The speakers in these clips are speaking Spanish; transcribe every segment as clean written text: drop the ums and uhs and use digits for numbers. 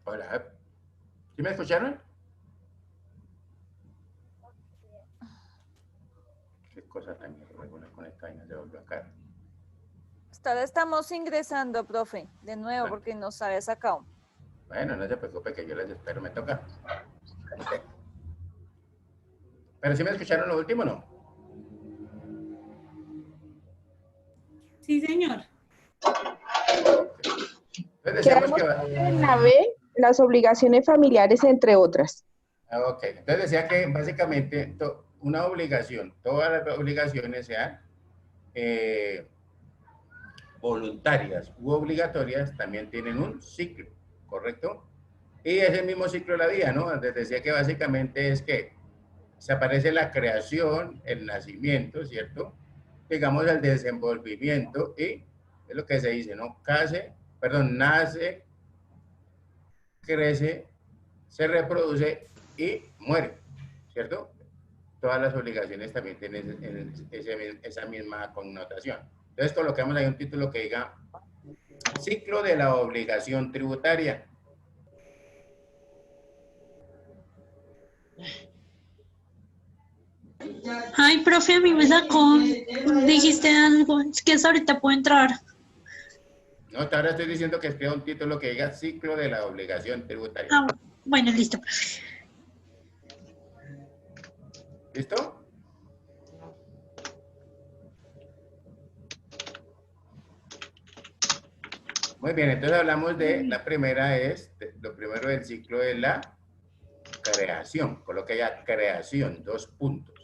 Hola. ¿Sí me escucharon? Qué cosa tan irregular con esta vaina de volvió acá. Hasta ahora estamos ingresando, profe, de nuevo, Bueno, porque nos había sacado. bueno, no se preocupe que yo les espero, me toca. Pero si me escucharon lo último, ¿no? Sí, señor. Entonces decíamos Quedamos que... en la B, las obligaciones familiares, entre otras. Ok, entonces decía que básicamente una obligación, todas las obligaciones sean voluntarias u obligatorias, también tienen un ciclo, ¿correcto? Y es el mismo ciclo de la vida, ¿no? Antes decía que básicamente es que se aparece la creación, el nacimiento, ¿cierto? Digamos el desenvolvimiento y es lo que se dice, ¿no? Nace, crece, se reproduce y muere, ¿cierto? Todas las obligaciones también tienen esa misma connotación. Entonces colocamos ahí un título que diga ciclo de la obligación tributaria. Ay, profe, a mí me sacó. Dijiste algo. Es que hasta ahorita puedo entrar. No, ahora estoy diciendo que escriba un título que diga ciclo de la obligación tributaria. Ah, bueno, listo, profe. ¿Listo? Muy bien, entonces hablamos de, la primera es, lo primero del ciclo es la creación. Coloca ya creación, 2 puntos.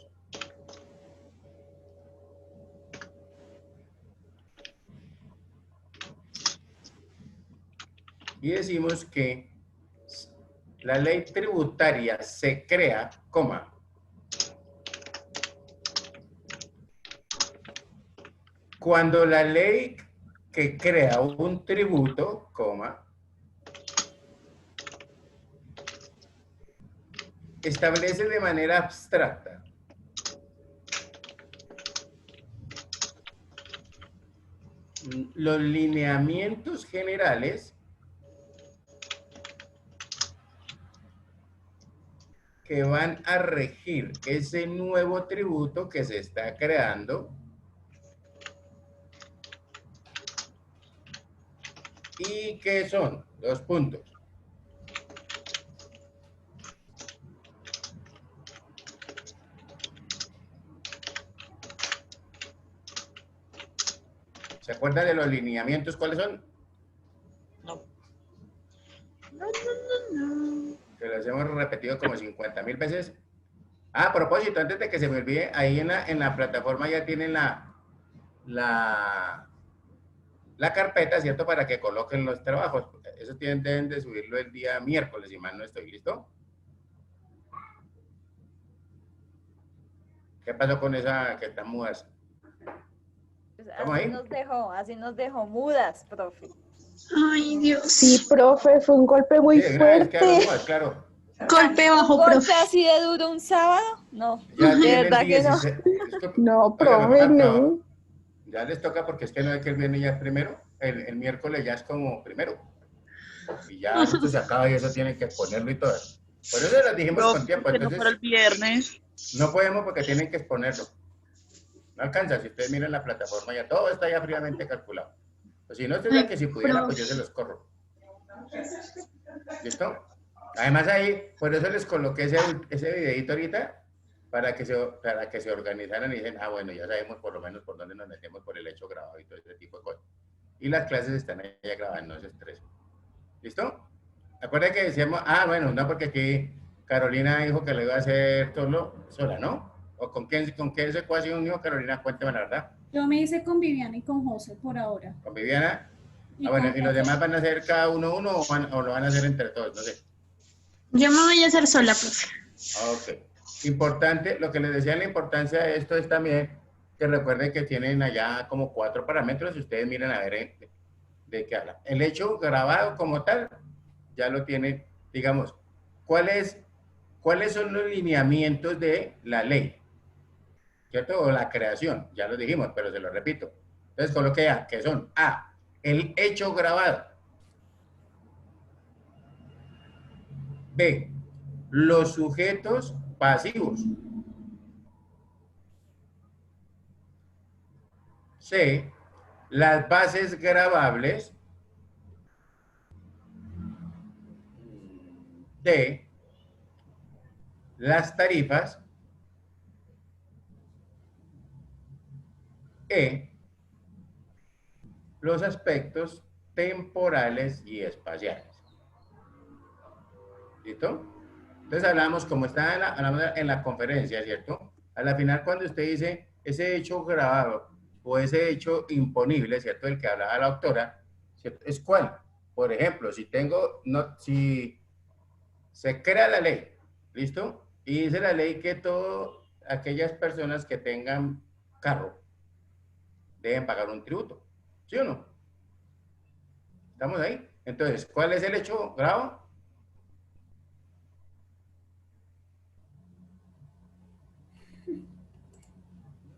Y decimos que la ley tributaria se crea, coma, cuando la ley que crea un tributo, coma, establece de manera abstracta los lineamientos generales que van a regir ese nuevo tributo que se está creando y que son 2 puntos. ¿Se acuerdan de los lineamientos? ¿Cuáles son? No. Que los hemos repetido como 50.000 veces. Ah, a propósito, antes de que se me olvide, ahí en la plataforma ya tienen la carpeta, ¿cierto? Para que coloquen los trabajos. Eso deben de subirlo el día miércoles, si mal no estoy, ¿listo? ¿Qué pasó con esa que están mudas? ¿Estamos Así ahí? así nos dejó mudas, profe. Ay, Dios. Sí, profe, fue un golpe muy Sí, una vez quedaron fuerte. mudas, claro. Golpe ¿Un bajo, golpe profe. así de duro un sábado? No, Ya de tienen verdad que no. 16. No, Oiga, me profe, pongan, no. ya les toca porque es que no es que el viernes ya es primero, el miércoles ya es como primero. Y ya esto se acaba y eso tienen que exponerlo y todo. Por eso les dijimos Profe, con tiempo, que no para el entonces viernes. no podemos porque tienen que exponerlo. No alcanza, si ustedes miran la plataforma ya todo está ya fríamente calculado. Pues si no, tendría que si pudiera, pues yo se Profe. los corro. ¿Listo? Además ahí, por eso les coloqué ese videito ahorita, para que se organizaran y dicen, ah, bueno, ya sabemos por lo menos por dónde nos metemos por el hecho grabado y todo ese tipo de cosas. Y las clases están ahí ya grabadas, no se estresen. ¿Listo? Acuerda que decíamos, ah, bueno, no, porque aquí Carolina dijo que lo iba a hacer sola, ¿no? ¿O con qué ecuación dijo Carolina? Cuéntame la verdad. Yo me hice con Viviana y con José por ahora. ¿Con Viviana? Y Ah, bueno, con ¿y los José. demás van a hacer cada uno o lo van a hacer entre todos? No sé. Yo me voy a hacer sola, profe. Ok. Importante, lo que les decía, la importancia de esto es también que recuerden que tienen allá como 4 parámetros y ustedes miren a ver de qué habla. El hecho grabado como tal, ya lo tienen, digamos, ¿cuáles son los lineamientos de la ley? ¿Cierto? O la creación, ya lo dijimos, pero se lo repito. Entonces coloque ya, que son A, el hecho grabado. B, los sujetos pasivos. C, las bases gravables. D, las tarifas. E, los aspectos temporales y espaciales. ¿Listo? Entonces hablamos, como está en la conferencia, ¿cierto? A la final, cuando usted dice ese hecho grabado o ese hecho imponible, ¿cierto? El que hablaba la autora, ¿cierto? ¿Es cuál? Por ejemplo, si se crea la ley, ¿listo? Y dice la ley que todas aquellas personas que tengan carro deben pagar un tributo, ¿sí o no? ¿Estamos ahí? Entonces, ¿cuál es el hecho grave?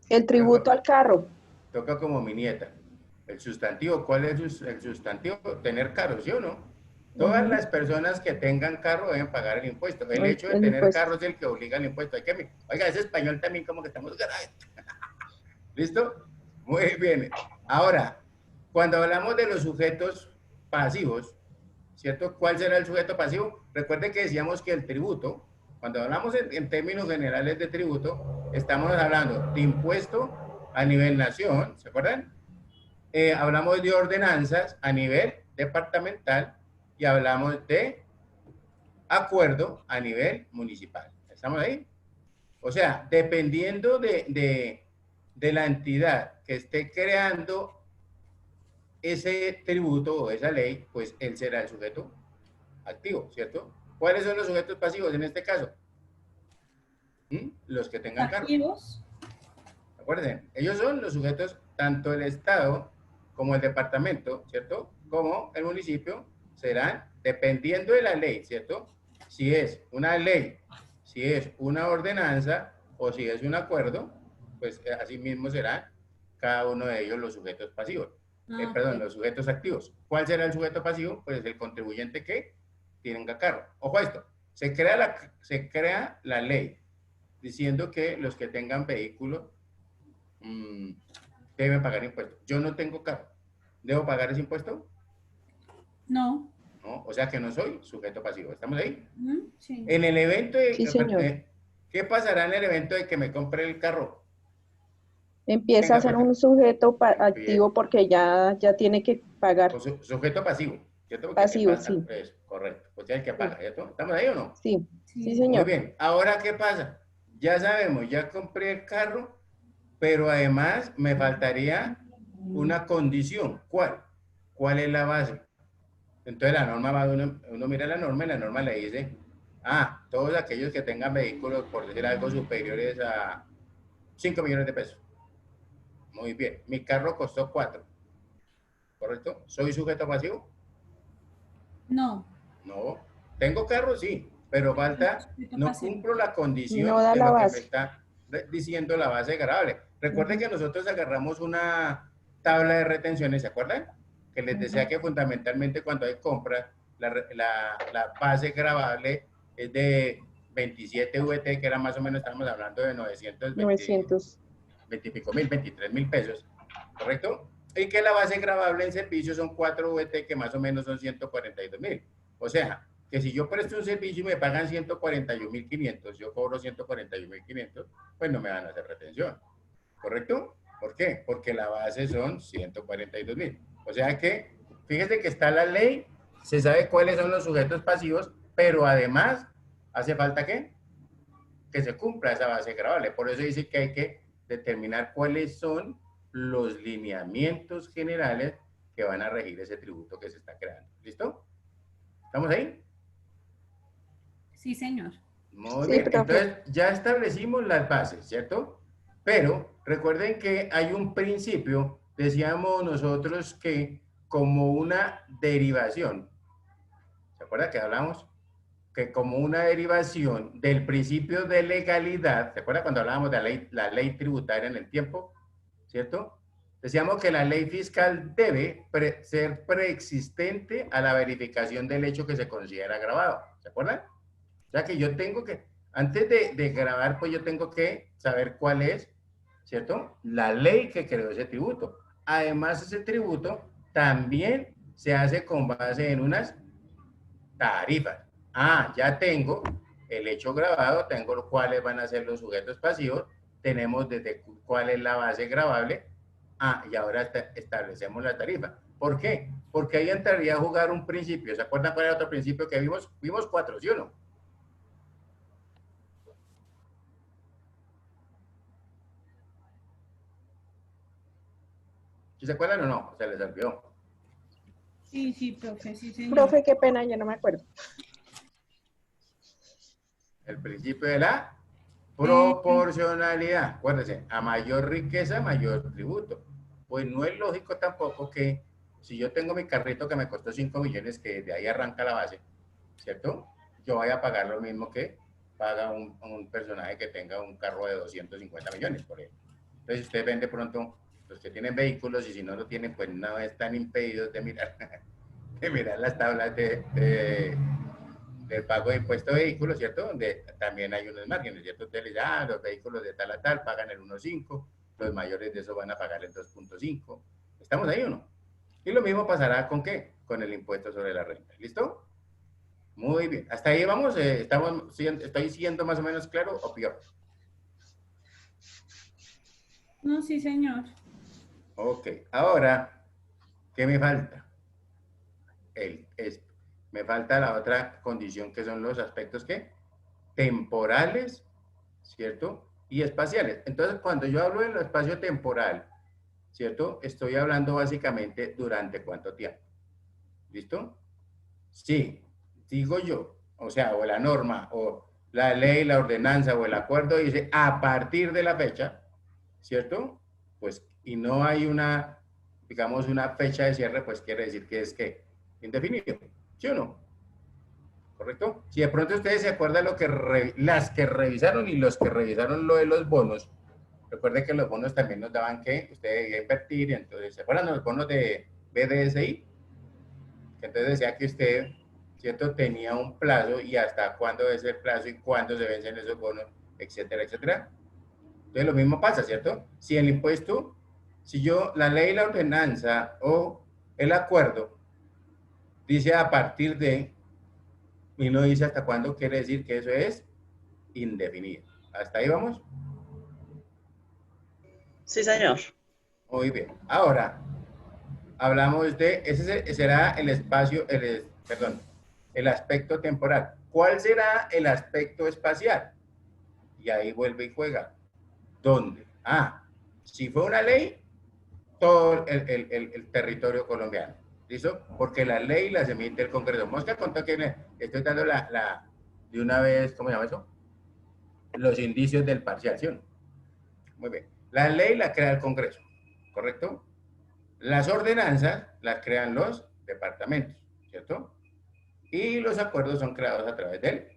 El tributo al carro. Toca como mi nieta. El sustantivo, ¿cuál es el sustantivo? Tener carro, ¿sí o no? Todas las personas que tengan carro deben pagar el impuesto. El hecho de tener impuesto. carro es el que obliga al impuesto. Oiga, ese español también como que estamos... ¿Listo? Muy bien. Ahora, cuando hablamos de los sujetos pasivos, ¿cierto? ¿Cuál será el sujeto pasivo? Recuerden que decíamos que el tributo, cuando hablamos en términos generales de tributo, estamos hablando de impuesto a nivel nación, ¿se acuerdan? Hablamos de ordenanzas a nivel departamental y hablamos de acuerdo a nivel municipal. ¿Estamos ahí? O sea, dependiendo de la entidad que esté creando ese tributo o esa ley, pues él será el sujeto activo, ¿cierto? ¿Cuáles son los sujetos pasivos en este caso? Los que tengan cargo. Activos. Acuérdense, ellos son los sujetos, tanto el Estado como el departamento, ¿cierto? Como el municipio, serán, dependiendo de la ley, ¿cierto? Si es una ley, si es una ordenanza o si es un acuerdo, pues así mismo serán cada uno de ellos los sujetos pasivos. Perdón, los sujetos activos. ¿Cuál será el sujeto pasivo? Pues el contribuyente que tenga carro. Ojo a esto, se crea la ley diciendo que los que tengan vehículo deben pagar impuestos. Yo no tengo carro. ¿Debo pagar ese impuesto? No. No, o sea que no soy sujeto pasivo. ¿Estamos ahí? Sí. En el evento de... Sí, señor. ¿Qué pasará en el evento de que me compre el carro? Empieza a ser un sujeto activo porque ya tiene que pagar. Sujeto pasivo, ¿cierto? Porque Pasivo, sí. Pues, correcto. Pues ya el que paga, ¿cierto? ¿Estamos ahí o no? Sí, sí, Muy señor. bien. Ahora, ¿qué pasa? Ya sabemos, ya compré el carro, pero además me faltaría una condición. ¿Cuál? ¿Cuál es la base? Entonces la norma va, uno mira la norma y la norma le dice, todos aquellos que tengan vehículos, por decir algo, superiores a 5 millones de pesos. Muy bien. Mi carro costó 4. ¿Correcto? ¿Soy sujeto pasivo? No. No. Tengo carro, sí, pero falta, no cumplo la condición No da de la lo que base. me está diciendo la base gravable. Recuerden que nosotros agarramos una tabla de retenciones, ¿se acuerdan? Que les decía que fundamentalmente cuando hay compras, la base gravable es de 27 VT, que era más o menos, estamos hablando de 920 y pico mil, 23.000 pesos, ¿correcto? Y que la base gravable en servicio son 4 VT, que más o menos son 142.000. O sea, que si yo presto un servicio y me pagan 141.500, yo cobro 141.500, pues no me van a hacer retención, ¿correcto? ¿Por qué? Porque la base son 142.000. O sea que, fíjese que está la ley, se sabe cuáles son los sujetos pasivos, pero además, ¿hace falta qué? Que se cumpla esa base gravable. Por eso dice que hay que determinar cuáles son los lineamientos generales que van a regir ese tributo que se está creando. ¿Listo? ¿Estamos ahí? Sí, señor. Muy Sí, bien. profe. Entonces, ya establecimos las bases, ¿cierto? Pero recuerden que hay un principio, decíamos nosotros que como una derivación, ¿se acuerda que hablamos? Que como una derivación del principio de legalidad, ¿se acuerda cuando hablábamos de la ley tributaria en el tiempo? ¿Cierto? Decíamos que la ley fiscal debe ser preexistente a la verificación del hecho que se considera agravado. ¿Se acuerdan? sea que yo tengo que, antes de grabar, pues yo tengo que saber cuál es, ¿cierto? La ley que creó ese tributo. Además, ese tributo también se hace con base en unas tarifas. Ah, ya tengo el hecho grabado, tengo cuáles van a ser los sujetos pasivos, tenemos desde cuál es la base gravable. Ah, y ahora establecemos la tarifa. ¿Por qué? Porque ahí entraría a jugar un principio. ¿Se acuerdan cuál era otro principio que vimos? Vimos 4, ¿sí o no? ¿Sí se acuerdan o no? Se les olvidó. Sí, sí, profe, sí, señor. Profe, qué pena, yo no me acuerdo. El principio de la proporcionalidad. Acuérdense, a mayor riqueza, mayor tributo. Pues no es lógico tampoco que si yo tengo mi carrito que me costó 5 millones, que de ahí arranca la base, ¿cierto? Yo vaya a pagar lo mismo que paga un personaje que tenga un carro de 250 millones, por ejemplo. Entonces, si usted vende pronto, los que tienen vehículos, y si no lo tienen, pues no están impedidos de mirar, las tablas del pago de impuesto de vehículos, ¿cierto? Donde también hay unos márgenes, ¿cierto? Usted le dice, los vehículos de tal a tal pagan el 1.5, los mayores de eso van a pagar el 2.5. ¿Estamos ahí o no? Y lo mismo pasará con ¿qué? Con el impuesto sobre la renta. ¿Listo? Muy bien. Hasta ahí vamos. ¿Estoy siendo más o menos claro o peor? No, sí, señor. Ok. Ahora, ¿qué me falta? Me falta la otra condición que son los aspectos ¿qué? Temporales, ¿cierto? Y espaciales. Entonces, cuando yo hablo de lo espacio temporal, ¿cierto? Estoy hablando básicamente durante cuánto tiempo. ¿Listo? Sí, digo yo, o sea, o la norma, o la ley, la ordenanza, o el acuerdo dice a partir de la fecha, ¿cierto? Pues, y no hay una, digamos, una fecha de cierre, pues quiere decir que es que indefinido, ¿sí o no? ¿Correcto? Si de pronto ustedes se acuerdan lo que las que revisaron y los que revisaron lo de los bonos, recuerden que los bonos también nos daban que usted debía invertir, y entonces, ¿se acuerdan los bonos de BDSI? Que entonces decía que usted, ¿cierto? Tenía un plazo y hasta cuándo es el plazo y cuándo se vencen esos bonos, etcétera, etcétera. Entonces lo mismo pasa, ¿cierto? Si el impuesto, si yo, la ley, la ordenanza o el acuerdo dice a partir de, y no dice hasta cuándo, quiere decir que eso es indefinido. ¿Hasta ahí vamos? Sí, señor. Muy bien. Ahora, hablamos de, ese será el espacio, perdón, el aspecto temporal. ¿Cuál será el aspecto espacial? Y ahí vuelve y juega. ¿Dónde? Ah, si fue una ley, todo el territorio colombiano. ¿Listo? Porque la ley las emite el Congreso. Mosca contó que le estoy dando de una vez, ¿cómo se llama eso? Los indicios del parcial, ¿sí o no? Muy bien. La ley la crea el Congreso, ¿correcto? Las ordenanzas las crean los departamentos, ¿cierto? Y los acuerdos son creados a través de él.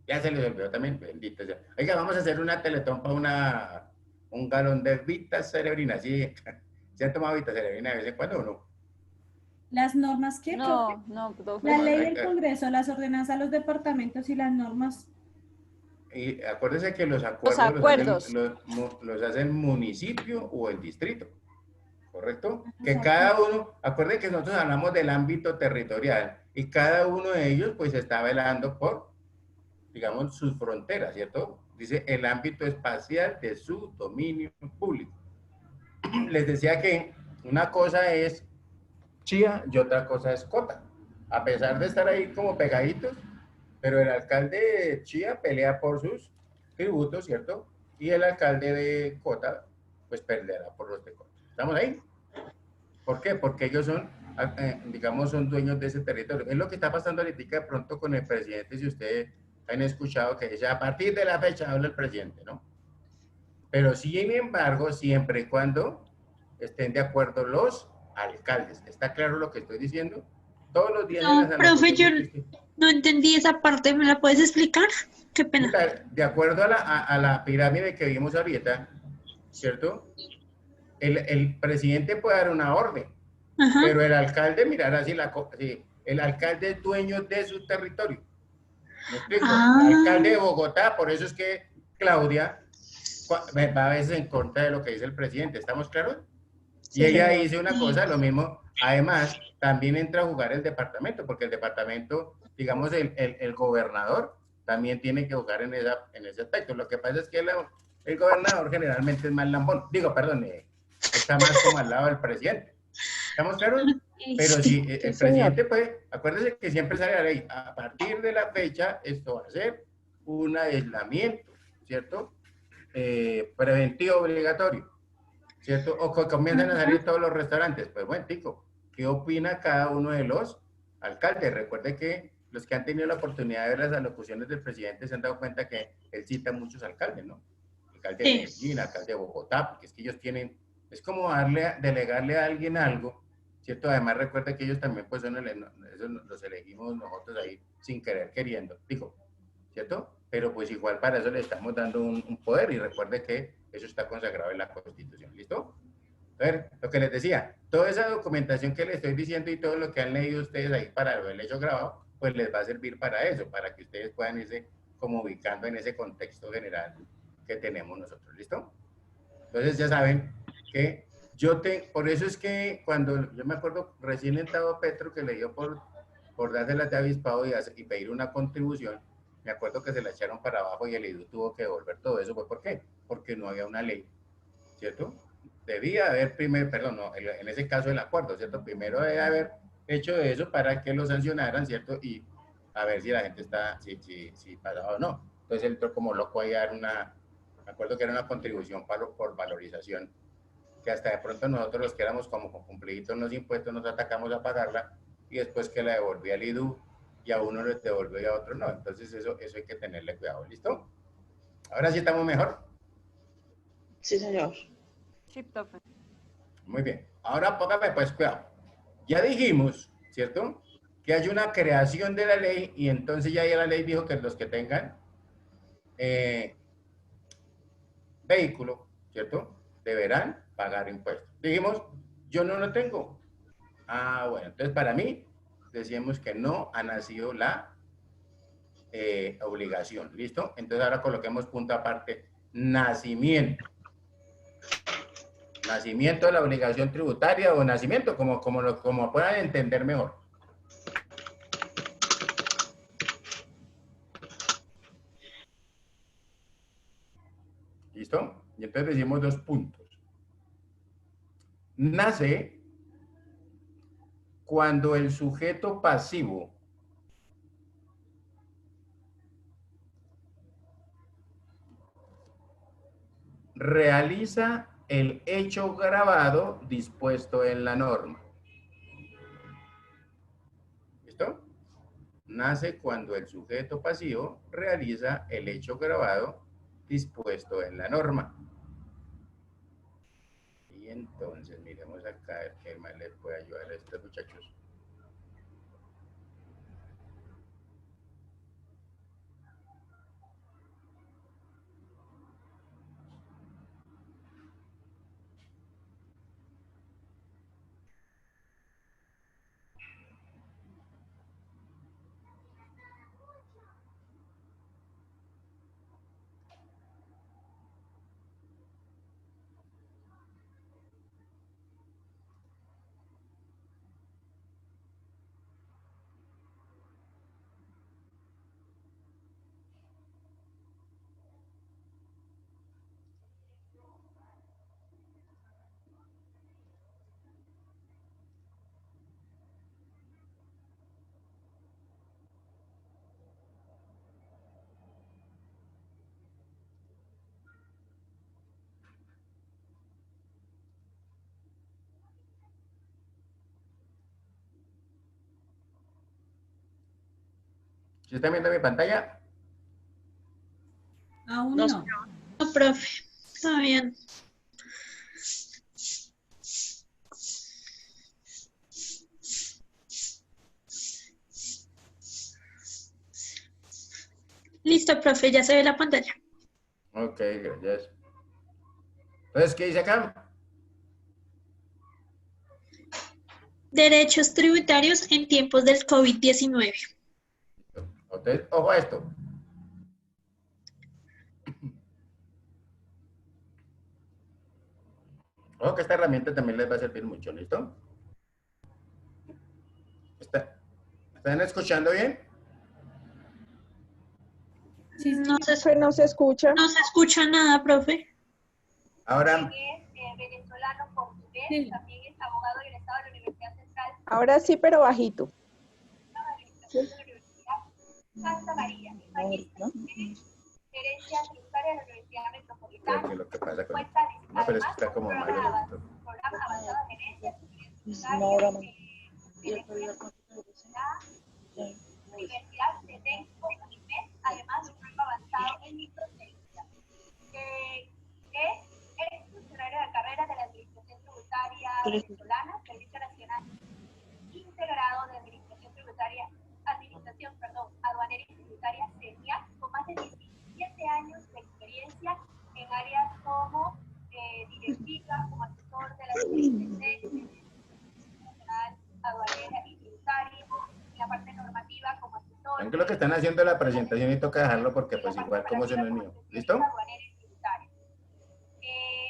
Ya se les olvidó también, bendito sea. Oiga, vamos a hacer una teletón para un galón de Vita Cerebrina. ¿Sí? ¿Se han tomado Vita Cerebrina de vez en cuando o no? ¿Las normas qué, profe? No, no, profe. La ley del Congreso, las ordenanzas, los departamentos y las normas. Y acuérdense que los acuerdos acuerdos. los hace el municipio o el distrito, ¿correcto? Que Exacto. cada uno, acuérdense que nosotros hablamos del ámbito territorial y cada uno de ellos pues está velando por, digamos, sus fronteras, ¿cierto? Dice el ámbito espacial de su dominio público. Les decía que una cosa es Chía y otra cosa es Cota. A pesar de estar ahí como pegaditos, pero el alcalde de Chía pelea por sus tributos, ¿cierto? Y el alcalde de Cota, pues perderá por los de Cota. ¿Estamos ahí? ¿Por qué? Porque ellos son, digamos, son dueños de ese territorio. Es lo que está pasando ahorita de pronto con el presidente, si ustedes han escuchado que dice, a partir de la fecha habla el presidente, ¿no? Pero sin embargo, siempre y cuando estén de acuerdo los alcaldes. ¿Está claro lo que estoy diciendo? Todos los días No, en las profe, yo anotaciones no entendí esa parte, ¿me la puedes explicar? Qué pena. de acuerdo a la pirámide que vimos ahorita, ¿cierto? el presidente puede dar una orden, Ajá. pero el alcalde mirará si el alcalde es dueño de su territorio. ¿Me explico? Ah. El alcalde de Bogotá, por eso es que Claudia va a veces en contra de lo que dice el presidente, ¿estamos claros? Sí, Y ella señor. dice una cosa, lo mismo, además, también entra a jugar el departamento, porque el departamento, digamos, el gobernador también tiene que jugar en ese aspecto. Lo que pasa es que el gobernador generalmente es más lambón, digo, perdón, está más como al lado del presidente. ¿Estamos claros? Pero si el Sí, señor. presidente puede, acuérdese que siempre sale la ley, a partir de la fecha esto va a ser un aislamiento, ¿cierto? Preventivo obligatorio, ¿cierto? O que comienzan a salir todos los restaurantes. Pues bueno, tico, ¿qué opina cada uno de los alcaldes? Recuerde que los que han tenido la oportunidad de ver las alocuciones del presidente se han dado cuenta que él cita muchos alcaldes, ¿no? Alcalde de Medellín, alcalde de Bogotá, porque es que ellos tienen, es como delegarle a alguien algo, ¿cierto? Además recuerda que ellos también pues son eso los elegimos nosotros ahí sin querer queriendo, digo, ¿cierto? Pero pues igual para eso le estamos dando un poder y recuerde que eso está consagrado en la Constitución, ¿listo? A ver, lo que les decía, toda esa documentación que les estoy diciendo y todo lo que han leído ustedes ahí para el hecho grabado, pues les va a servir para eso, para que ustedes puedan irse como ubicando en ese contexto general que tenemos nosotros, ¿listo? Entonces ya saben que por eso es que cuando yo me acuerdo recién entrado Petro que le dio por dárselas de avispado y pedir una contribución, me acuerdo que se la echaron para abajo y el IDU tuvo que devolver todo eso. ¿Por qué? Porque no había una ley, ¿cierto? Debía haber primero, perdón, no, en ese caso el acuerdo, ¿cierto? Primero debe haber hecho eso para que lo sancionaran, ¿cierto? Y a ver si la gente está, si pasaba o no. Entonces él entró como loco ahí a dar me acuerdo que era una contribución por valorización, que hasta de pronto nosotros los que éramos como cumpliditos los impuestos nos atacamos a pagarla y después que la devolvía al IDU y a uno les devolvió y a otro no. Entonces eso hay que tenerle cuidado, ¿listo? Ahora sí estamos mejor. Sí, señor. Sí, profe. Muy bien. Ahora póngame pues cuidado. Ya dijimos, ¿cierto? Que hay una creación de la ley y entonces ya la ley dijo que los que tengan vehículo, ¿cierto? Deberán pagar impuestos. Dijimos, yo no lo tengo. Ah, bueno, entonces para mí decíamos que no ha nacido la obligación, ¿listo? Entonces ahora coloquemos punto aparte, nacimiento. Nacimiento de la obligación tributaria o nacimiento, como puedan entender mejor. ¿Listo? Y entonces decimos 2 puntos. Nace cuando el sujeto pasivo realiza el hecho grabado dispuesto en la norma. ¿Listo? Nace cuando el sujeto pasivo realiza el hecho grabado dispuesto en la norma. Y entonces miremos acá a ver qué más les puede ayudar a estos muchachos. ¿Sí están viendo mi pantalla? Aún No, no. no, profe. Está bien. Listo, profe, ya se ve la pantalla. Ok, gracias. Entonces, ¿qué dice acá? Derechos tributarios en tiempos del COVID-19. Entonces, ojo a esto. Ojo que esta herramienta también les va a servir mucho, ¿listo? ¿Están escuchando bien? Sí, No señor. se, No se escucha. no se escucha nada, profe. Ahora, Venezolano portugués, Sí. también es abogado egresado de la Universidad Central Ahora sí, pero bajito. de Administración de la Universidad Santa María. Es magíster en Gerencia Tributaria de la Universidad creo Metropolitana. que lo que pasa con Cuenta no, pero es que además está con como un malo. programa avanzado de gerencia tributaria de la Universidad de Tenco y MED, además de un programa avanzado en microdocencia. Es funcionario de carrera de la Administración Tributaria Venezolana, Servicio Nacional Integrado de Administración Aduanera y Tributaria CENIA, con más de 17 años de experiencia en áreas como directiva, como asesor de la DGCC, Nacional Aduanera y Tributaria, en la parte normativa como asesor. Ven que lo que están haciendo la presentación y toca dejarlo porque pues igual como eso no es mío. ¿Listo?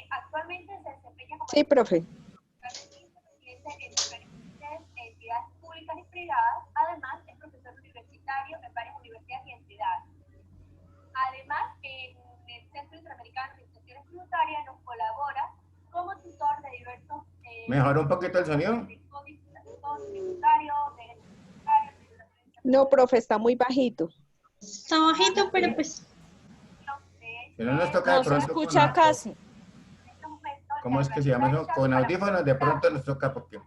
Actualmente se desempeña como Sí, profe. en diferentes entidades públicas y privadas. Además, es profesor universitario en varias universidades y entidades. Además, en el Centro Interamericano de Administraciones Tributarias nos colabora como tutor de diversos ¿Mejoró un poquito el sonido? No, profe, está muy bajito. Está bajito, pero pues Si no nos toca de No se pronto escucha con, casi. ¿cómo es que se llama eso? Con audífonos de pronto nos toca porque...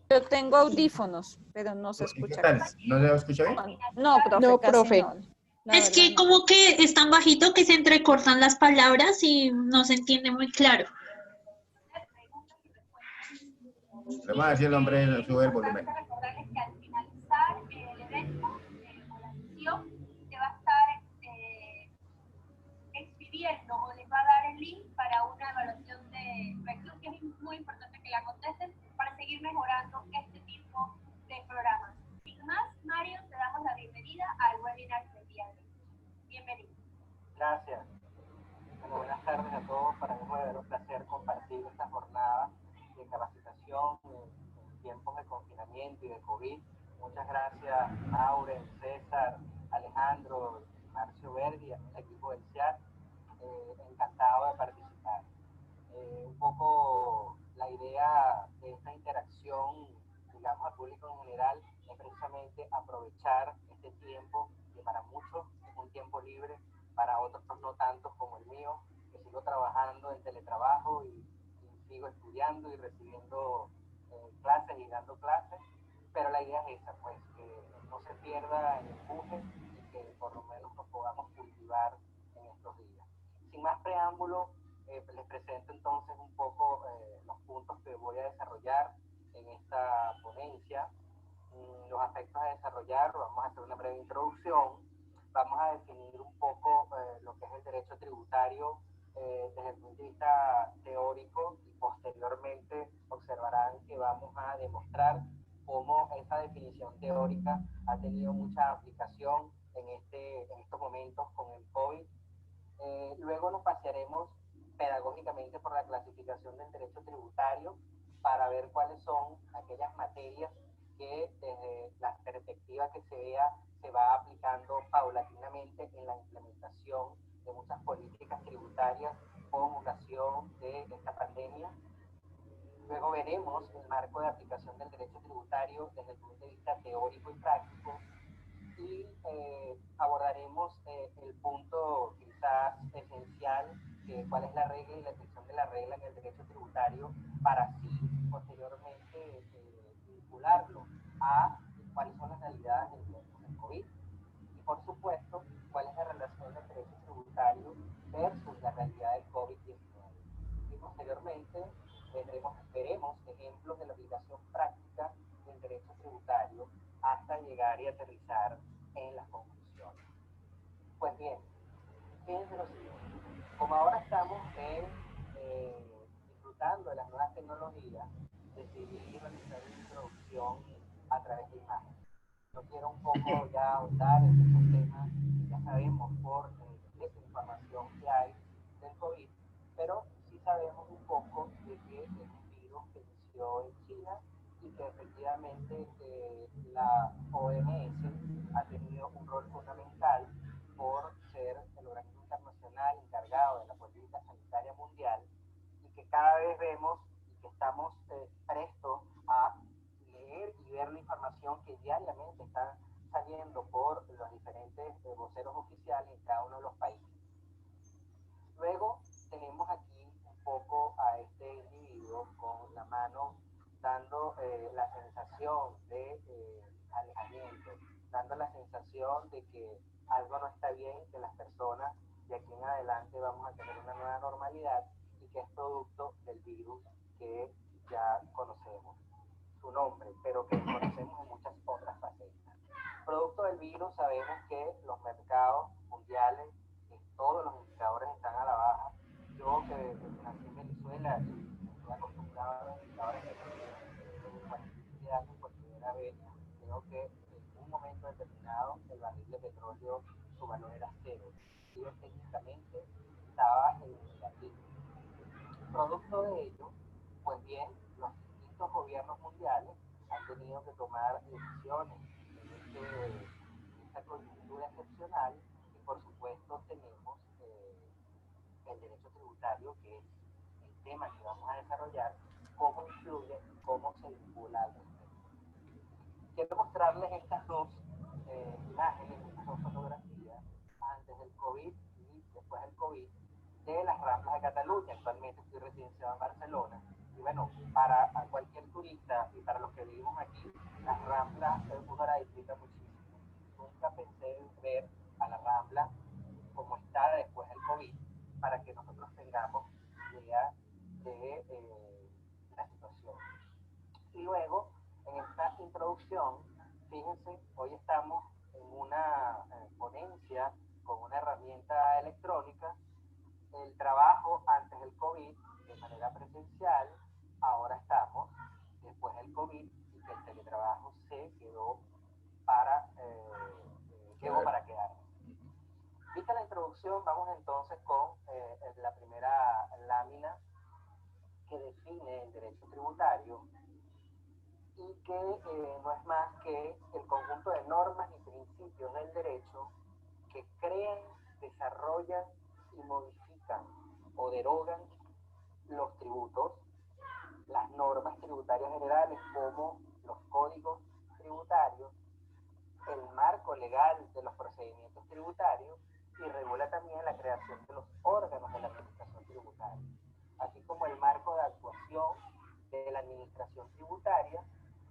Yo tengo audífonos, pero no se ¿Y qué escucha tal? casi. ¿No se escucha bien? No, profe, No, casi profe. no. La es verdad, que no. como que es tan bajito que se entrecortan las palabras y no se entiende muy claro. Vamos a ver si el hombre sube el volumen. Recordarles que al finalizar el evento o la sesión se va a estar expidiendo o les va a dar el link para una evaluación de reacción, que es muy importante que la contesten para seguir mejorando este tipo de programas. Sin más, Mario, te damos la bienvenida al webinar del día de hoy. Bienvenido. Gracias. Bueno, buenas tardes a todos. Para mí es un verdadero placer compartir esta jornada de capacitación en tiempos de confinamiento y de COVID. Muchas gracias, Lauren, César, Alejandro, Marcio Verdi, al equipo del CIAT. Encantado de participar. Un poco la idea de esta interacción, digamos, al público en general, es precisamente aprovechar este tiempo que para muchos es un tiempo libre, para otros no tantos como el mío, que sigo trabajando en teletrabajo y sigo estudiando y recibiendo clases y dando clases, pero la idea es esa, pues, que no se pierda el empuje y que por lo menos nos podamos cultivar en estos días. Sin más preámbulo, les presento entonces un poco los puntos que voy a desarrollar en esta ponencia. Los aspectos a desarrollar, vamos a hacer una breve introducción, vamos a definir un poco lo que es el derecho tributario desde el punto de vista teórico y posteriormente observarán que vamos a demostrar cómo esa definición teórica ha tenido mucha aplicación en estos momentos con el COVID. Luego nos pasearemos pedagógicamente por la clasificación del derecho tributario para ver cuáles son aquellas materias que desde la perspectiva que se vea se va aplicando paulatinamente en la implementación de muchas políticas tributarias con ocasión de esta pandemia. Luego veremos el marco de aplicación del derecho tributario desde el punto de vista teórico y práctico y abordaremos el punto quizás esencial, cuál es la regla y la definición de la regla en el derecho tributario para así posteriormente vincularlo a cuáles son las realidades del tiempo del COVID y por supuesto cuál es la relación del derecho tributario versus la realidad del COVID-19 y posteriormente veremos ejemplos de la aplicación práctica del derecho tributario hasta llegar y aterrizar en las conclusiones. Pues bien, fíjense lo siguiente, como ahora estamos disfrutando de las nuevas tecnologías, decidí realizar una introducción información a través de imágenes. No quiero un poco ya ahondar en estos temas, ya sabemos por desinformación que hay del COVID, pero sí sabemos un poco de que es un virus que inició en China y que efectivamente la OMS ha tenido un rol fundamental por ser el organismo internacional encargado de la política sanitaria mundial, y que cada vez vemos y que estamos prestos a leer y ver la información que diariamente está saliendo por los diferentes voceros oficiales en cada uno de los países. Luego tenemos aquí un poco a este individuo con la mano dando la sensación de alejamiento, dando la sensación de que algo no está bien, que las personas de aquí en adelante vamos a tener una nueva normalidad y que es producto del virus que ya conocemos su nombre, pero que conocemos en muchas otras facetas. Producto del virus sabemos que los mercados mundiales, todos los indicadores están a la baja. Yo que nací en Venezuela y estoy acostumbrado a los indicadores que desde 47 años por primera vez, creo que en un momento determinado el barril de petróleo, su valor era cero. Y técnicamente estaba en negativo. Producto de ello, pues bien, los distintos gobiernos mundiales han tenido que tomar decisiones en esta coyuntura excepcional, y por supuesto tenemos el derecho tributario, que es el tema que vamos a desarrollar, cómo influye, cómo se vincula al respecto. Quiero mostrarles estas dos imágenes, estas dos fotografías, antes del COVID y después del COVID, de las Ramblas de Cataluña. Actualmente estoy residenciado en Barcelona, y bueno, para cualquier turista y para los que vivimos aquí, las Ramblas uno la disfruta muchísimo. Nunca pensé en ver a la Rambla como está después del COVID, para que nosotros tengamos idea de la situación. Y luego, en esta introducción, fíjense, hoy estamos en una ponencia con una herramienta electrónica. El trabajo antes del COVID de manera presencial, ahora estamos después del COVID, y que el teletrabajo se quedó para quedar. Vista la introducción, vamos entonces con la primera lámina que define el derecho tributario, y que no es más que el conjunto de normas y principios del derecho que crean, desarrollan y modifican o derogan los tributos, las normas tributarias generales como los códigos tributarios, el marco legal de los procedimientos tributarios, y regula también la creación de los órganos de la administración tributaria, así como el marco de actuación de la administración tributaria,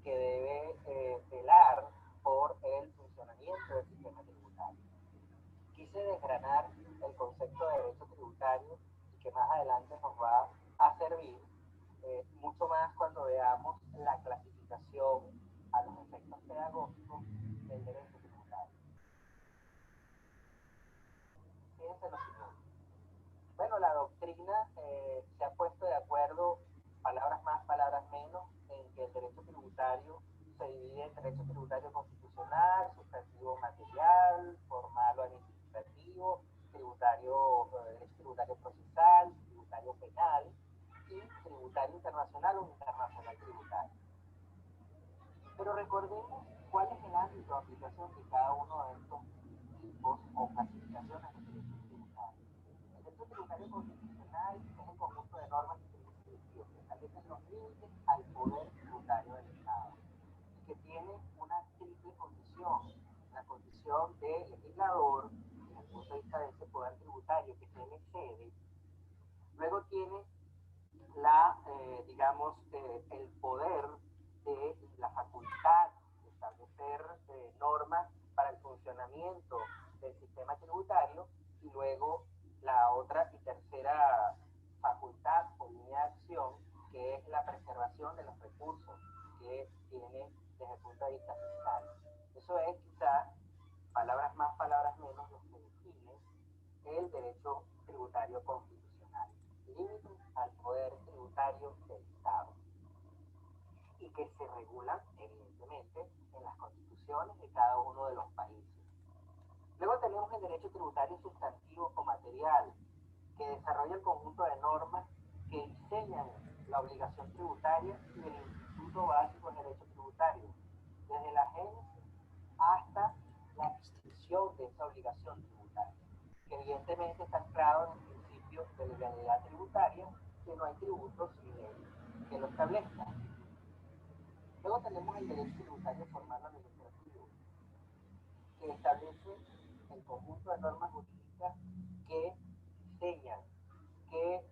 que debe velar por el funcionamiento del sistema tributario. Quise desgranar el concepto de derecho tributario, y que más adelante nos va a servir mucho más cuando veamos la clasificación a los efectos pedagógicos del derecho tributario. Fíjense lo siguiente. Bueno, la doctrina se ha puesto de acuerdo, palabras más, palabras menos, en que el derecho tributario se divide en derecho tributario constitucional, sustantivo material, formal o administrativo, derecho tributario procesal, tributario penal y tributario internacional o internacional tributario. Pero recordemos cuál es el ámbito de aplicación de cada uno de estos tipos o clasificaciones de derecho tributario. El derecho tributario constitucional es el conjunto de normas y principios que establecen los límites al poder tributario del Estado, y que tiene una triple condición: la condición de legislador, desde el punto de vista de ese poder tributario que se le cede. Luego tiene el poder de la facultad de establecer normas para el funcionamiento del sistema tributario, y luego la otra y tercera facultad o línea de acción, que es la preservación de los recursos que tiene desde el punto de vista fiscal. Eso es quizás, palabras más, palabras menos, lo que define el derecho tributario constitucional: límites al poder tributario del Estado. ¿Y que se regulan, evidentemente, en las constituciones de cada uno de los países. Luego tenemos el derecho tributario sustantivo o material, que desarrolla el conjunto de normas que diseñan la obligación tributaria y el Instituto Básico de Derecho Tributario, desde la génesis hasta la extinción de esa obligación tributaria, que evidentemente está anclado en el principio de legalidad tributaria, que no hay tributos sin ley que lo establezca. Luego tenemos el derecho tributario formal administrativo, que establece el conjunto de normas jurídicas que diseñan, que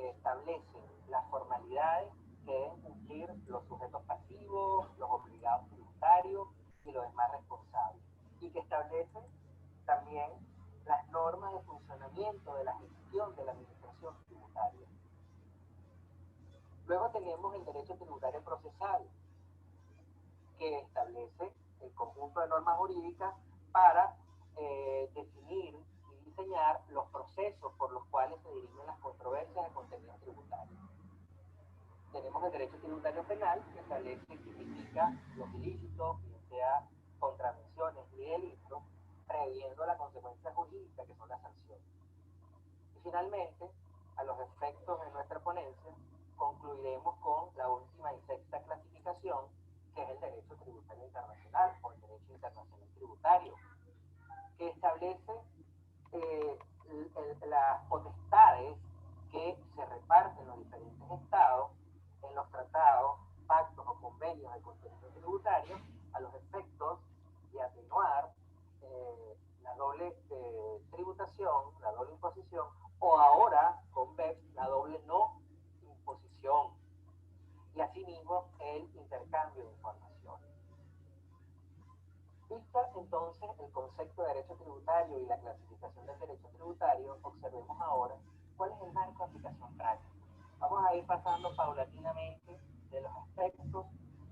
establecen las formalidades que deben cumplir los sujetos pasivos, los obligados tributarios y los demás responsables, y que establecen también las normas de funcionamiento de la gestión de la administración tributaria. Luego tenemos el derecho tributario procesal, que establece el conjunto de normas jurídicas para definir y diseñar los procesos por los cuales se dirimen las controversias de contenido tributario. Tenemos el derecho tributario penal, que establece y tipifica los ilícitos, bien sea contravenciones y delitos, previendo la consecuencia jurídica, que son las sanciones. Y finalmente, a los efectos de nuestra ponencia, concluiremos con la última y sexta clasificación, que es el derecho tributario internacional o el derecho internacional tributario, que establece las potestades que se reparten en los diferentes estados en los tratados, pactos o convenios de contenido tributario a los efectos de atenuar la doble tributación, la doble imposición, o ahora con BEPS la doble no imposición, y asimismo el intercambio de información. Vista entonces el concepto de derecho tributario y la clasificación del derecho tributario, observemos ahora cuál es el marco de aplicación práctica. Vamos a ir pasando paulatinamente de los aspectos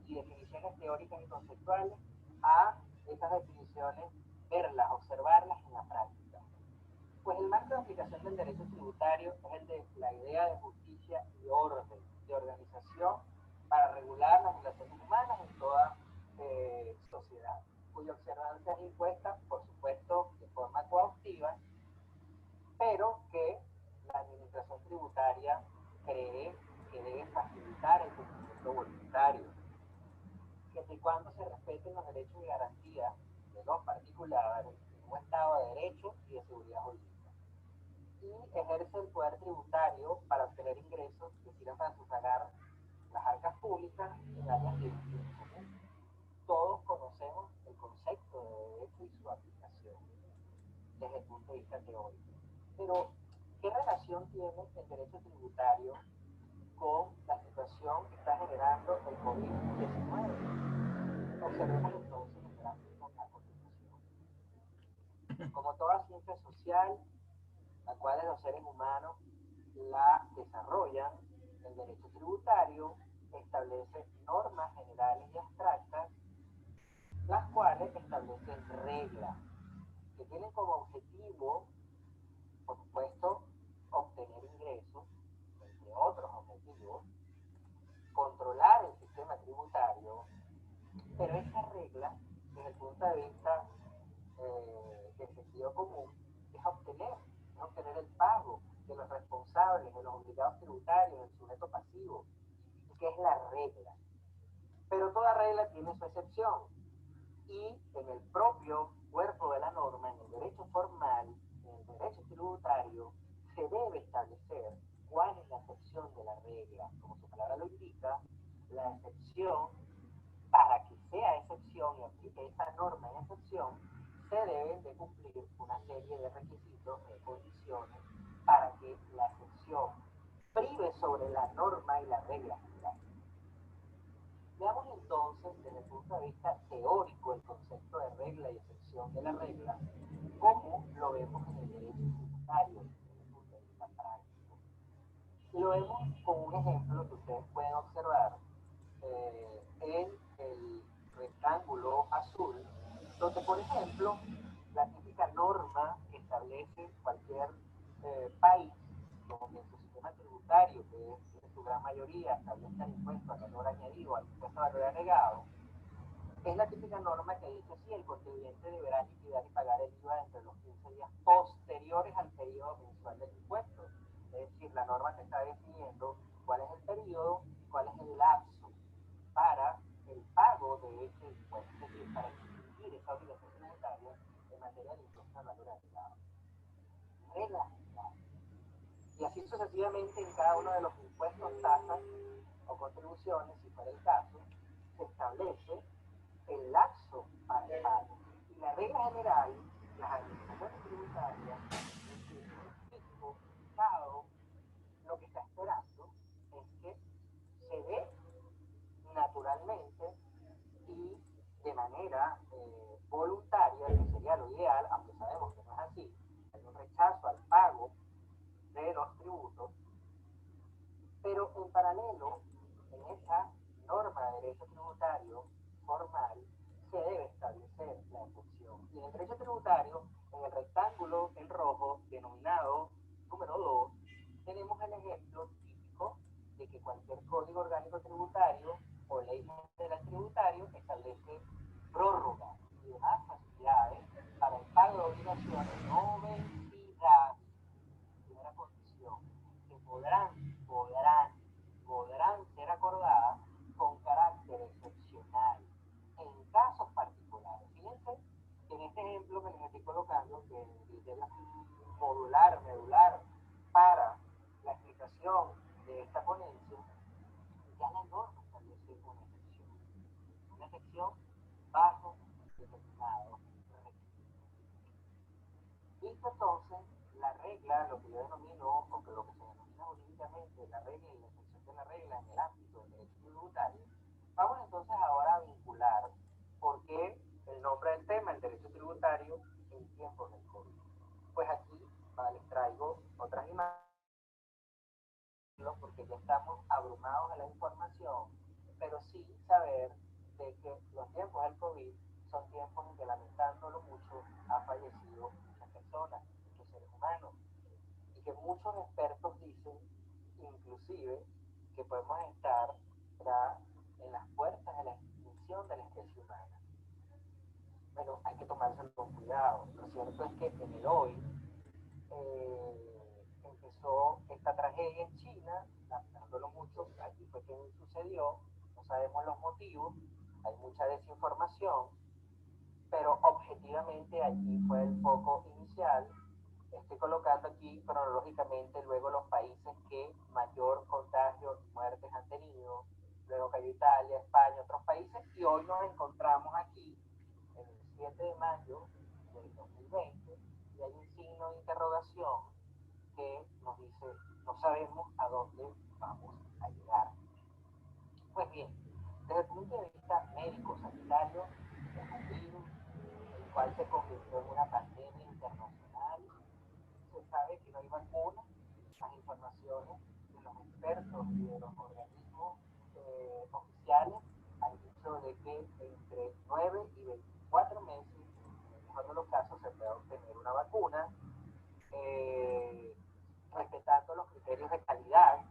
y definiciones teóricas y conceptuales a estas definiciones, verlas, observarlas en la práctica. Pues el marco de aplicación del derecho tributario es el de la idea de justicia y orden, de organización para regular las relaciones humanas en toda sociedad, cuya observancia es impuesta, por supuesto, de forma coactiva, pero que la administración tributaria cree que debe facilitar el cumplimiento voluntario, siempre y cuando se respeten los derechos y garantías de los particulares en un Estado de derecho y de seguridad jurídica, y ejerce el poder tributario para obtener ingresos que sirvan para sufragar las arcas públicas en áreas de uso común. Todos conocemos el concepto de derecho y su aplicación desde el punto de vista teórico. Pero, ¿qué relación tiene el derecho tributario con la situación que está generando el COVID-19? Observemos entonces el gráfico a continuación. Como toda ciencia social, la cual los seres humanos la desarrollan, el derecho tributario establece normas generales y abstractas, las cuales establecen reglas que tienen como objetivo, por supuesto, obtener ingresos, entre otros objetivos, controlar el sistema tributario, pero esa regla, desde el punto de vista del sentido común, es obtener el pago de los responsables, de los obligados tributarios, del sujeto pasivo, que es la regla. Pero toda regla tiene su excepción, y en el propio cuerpo de la norma, en el derecho formal, en el derecho tributario, se debe establecer cuál es la excepción de la regla. Como su palabra lo indica, la excepción, para que sea excepción y aplique esa norma en excepción, se deben de cumplir una serie de requisitos, de condiciones, para que la excepción prive sobre la norma y la regla general. Veamos entonces, desde el punto de vista teórico, el concepto de regla y excepción de la regla, cómo lo vemos en el derecho tributario, desde el punto de vista práctico. Y lo vemos con un ejemplo que ustedes pueden observar en el rectángulo azul, donde, por ejemplo, la típica norma que establece cualquier país, como en su sistema tributario, que es en su gran mayoría mayoría establezca el impuesto al valor añadido, al impuesto al valor agregado, es la típica norma que dice sí, el contribuyente deberá liquidar y pagar el IVA entre los 15 días posteriores al periodo mensual del impuesto. Es decir, la norma te está definiendo cuál es el periodo y cuál es el lapso para el pago de ese impuesto, es decir, para extinguir esa obligación tributaria en materia de impuesto al valor agregado. Reglas generales. Y así sucesivamente en cada uno de los impuestos, tasas o contribuciones, si fuera el caso, se establece el lapso para el pago. Y la regla general, las administraciones tributarias, el Estado, lo que está esperando es que se dé naturalmente y de manera voluntaria, que sería lo ideal, aunque sabemos que no es así, hay un rechazo al pago de los tributos, pero en paralelo, en esa norma de derecho tributario formal, se debe establecer la excepción. Y en el derecho tributario, en el rectángulo en rojo, denominado número 2, tenemos el ejemplo típico de que cualquier código orgánico tributario o ley general tributario establece prórroga y demás facilidades para el pago de obligaciones no vencidas. Primera condición, que podrán ser acordadas con carácter excepcional en casos particulares. Fíjense que en este ejemplo que les estoy colocando, que debe medular para la explicación de esta ponencia, ya la norma establece una excepción bajo determinado requisito. Listo, entonces, la regla, lo que yo denomino, o que lo que se denomina jurídicamente la regla y la excepción de la regla en el ámbito del derecho tributario, vamos entonces ahora a vincular por qué el nombre del tema, el derecho tributario, en tiempos del COVID. Pues aquí les traigo otras imágenes, porque ya estamos abrumados de la información, pero sí saber de que los tiempos del COVID son tiempos en que, lamentándolo mucho, ha fallecido muchas personas, muchos seres humanos, y que muchos expertos dicen, inclusive, que podemos estar ya en las puertas de la extinción de la especie humana. Bueno, hay que tomárselo con cuidado. Lo cierto es que en el hoy empezó esta tragedia en China, lamentándolo mucho, aquí fue que sucedió, no sabemos los motivos, hay mucha desinformación, pero objetivamente allí fue el foco inicial. Estoy colocando aquí cronológicamente luego los países que mayor contagio y muertes han tenido, luego cayó Italia, España, otros países, y hoy nos encontramos aquí en el 7 de mayo del 2020 y hay un signo de interrogación que nos dice, no sabemos a dónde vamos a llegar. Pues bien, desde el punto de vista médico-sanitario, es un virus el cual se convirtió en una pandemia internacional. Se sabe que no hay vacuna. Las informaciones de los expertos y de los organismos oficiales han dicho de que entre 9 y 24 meses, en el mejor de los casos, se puede obtener una vacuna, respetando los criterios de calidad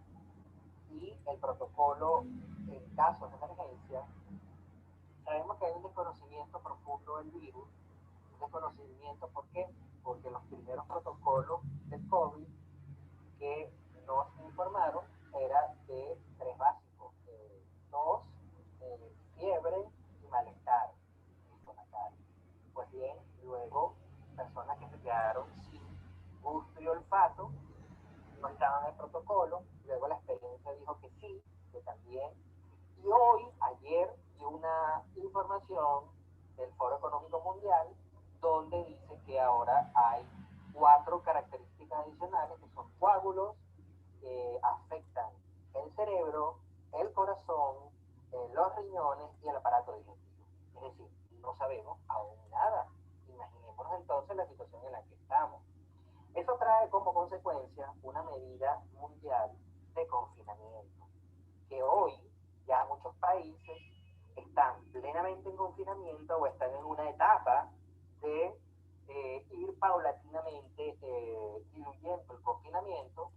y el protocolo en casos de emergencia. Sabemos que hay un desconocimiento profundo del virus. Un desconocimiento, ¿por qué? Porque los primeros protocolos del COVID que nos informaron era de 3 básicos: tos, fiebre y malestar estomacal. Pues bien, luego personas que se quedaron sin gusto y olfato no estaban en el protocolo, luego la experiencia dijo que sí, que también, y hoy, ayer, di una información del Foro Económico Mundial donde dice que ahora hay 4 características adicionales que son coágulos que afectan el cerebro, el corazón, los riñones y el aparato digestivo. Es decir, no sabemos aún nada. Imaginémonos entonces la situación en la que estamos. Eso trae como consecuencia una medida mundial de confinamiento, que hoy ya muchos países están plenamente en confinamiento o están en una etapa de ir paulatinamente diluyendo el confinamiento,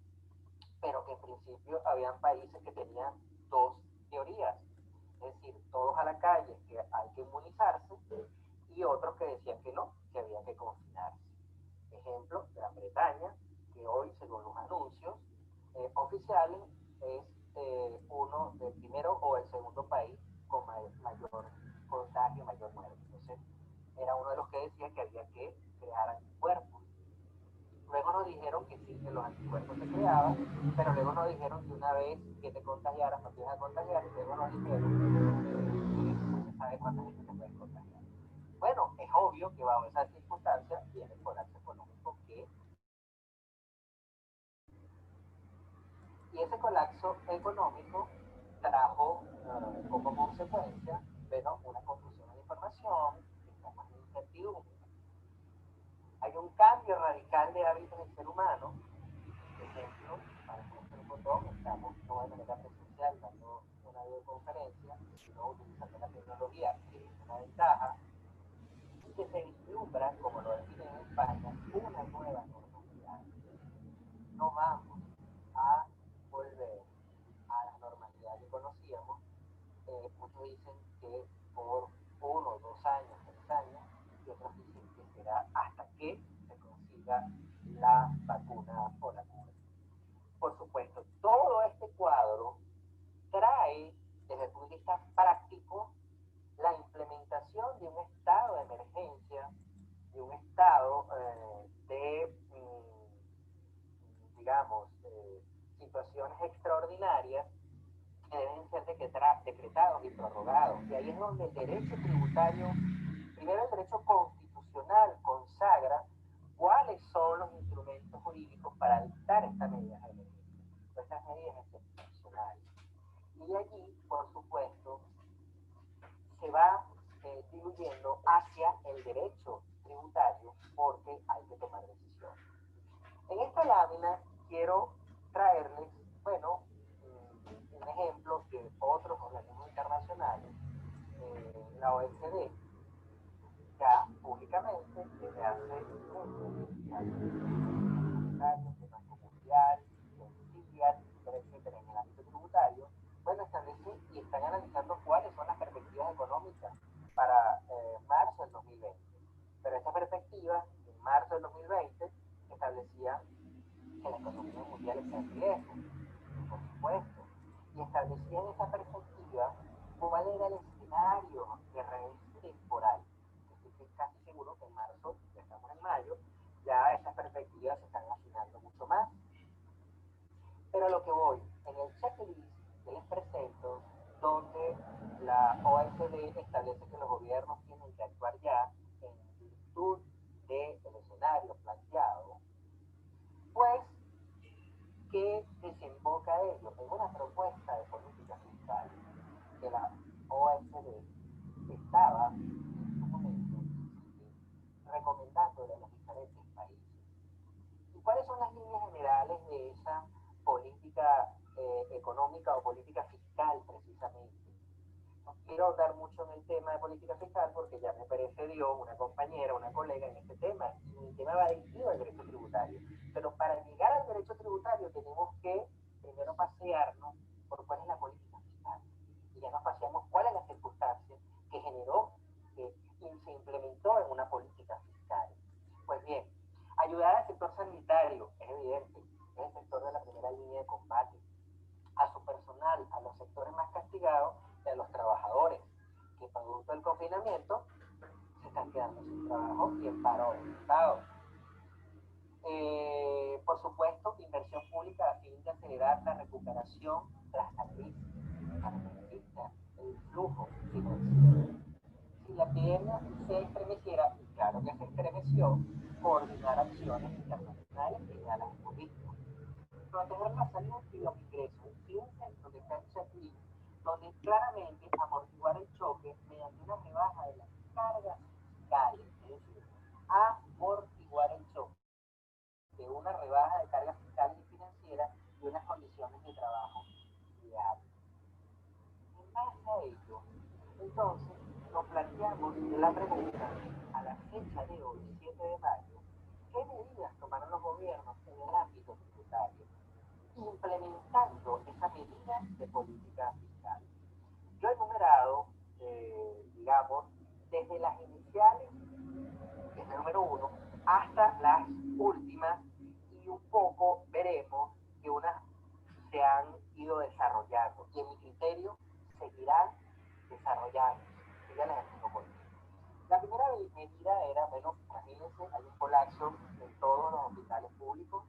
pero que en principio habían países que tenían que te contagiaras, no te ibas a contagiar, y luego nos dijeron que sabe cuánta gente te puede contagiar. Bueno, es obvio que bajo esas circunstancias viene el colapso económico y ese colapso económico trajo como consecuencia, bueno, una confusión de información, estamos en incertidumbre. Hay un cambio radical de hábitos del ser humano. Por ejemplo, para hacer un botón, estamos no de manera presencial dando una videoconferencia, sino utilizando la tecnología, que es una ventaja, y que se vislumbra, como lo define en España, una nueva normalidad. No vamos a volver a la normalidad que conocíamos. Muchos dicen que por 1, 2 años, 3 años, y otros dicen que será hasta que se consiga la vacuna o la cura. Por supuesto, todo este cuadro trae, desde el punto de vista práctico, la implementación de un estado de emergencia, de un estado digamos, situaciones extraordinarias que deben ser decretados y prorrogados. Y ahí es donde el derecho tributario, primero el derecho constitucional, consagra cuáles son los instrumentos jurídicos para dictar estas medidas de emergencia, estas medidas excepcionales. Y allí, por supuesto, se va diluyendo hacia el derecho tributario porque hay que tomar decisiones. En esta lámina quiero traerles, bueno, un ejemplo de otros organismos internacionales, la OECD, ya públicamente desde hace años, el Banco Mundial, el CIAT, etcétera, en el ámbito tributario, bueno, establecen y están analizando cuáles son las perspectivas económicas para marzo del 2020. Pero esta perspectiva, en marzo del 2020, establecía que la economía mundial está en riesgo, por supuesto, y establecían esa perspectiva cuál era el escenario de revés temporal. Estoy casi seguro que en marzo, ya estamos en mayo, ya estas perspectivas se están afinando mucho más. Pero a lo que voy, en el checklist que les presento, donde la OECD establece que los gobiernos tienen que actuar ya en virtud del escenario planteado, pues, ¿qué desemboca ello? En una propuesta de política fiscal que la OECD estaba en su momento recomendándole a los diferentes países. ¿Y cuáles son las líneas generales de esa política económica o política fiscal precisamente? No quiero ahondar mucho en el tema de política fiscal porque ya me precedió una compañera, una colega en este tema, y mi tema va dirigido al derecho tributario. Pero para llegar al derecho tributario tenemos que primero pasearnos por cuál es la política fiscal. Y ya nos paseamos cuál es la circunstancia que generó, que se implementó en una política fiscal. Pues bien, ayudar al sector sanitario, es evidente, es el sector de la primera línea de combate, a su personal, a los sectores más castigados y a los trabajadores, que producto del confinamiento se están quedando sin trabajo y en paro aumentado. Por supuesto, inversión pública a fin de acelerar la recuperación tras la crisis, para que exista el flujo financiero. Si la epidemia se estremeciera, y claro que se estremeció, coordinar acciones internacionales que ya las hemos visto. Proteger la salud y los ingresos. Fíjense donde está el checklist, donde claramente amortiguar el choque mediante una rebaja de las cargas fiscales, es decir, amortiguar el choque de una rebaja de cargas fiscales y financieras y unas condiciones de trabajo viables. En base a ello, entonces, nos planteamos la pregunta, a la fecha de hoy, 7 de mayo, ¿qué medidas tomaron los gobiernos en el ámbito tributario, implementando esa medida de política fiscal? Yo he enumerado, digamos, desde las iniciales, desde el número 1, hasta las últimas, y un poco veremos que unas se han ido desarrollando, y en mi criterio seguirán desarrollando. Y ya les explico por qué. La primera medida era, bueno, imagínense, hay un colapso en todos los hospitales públicos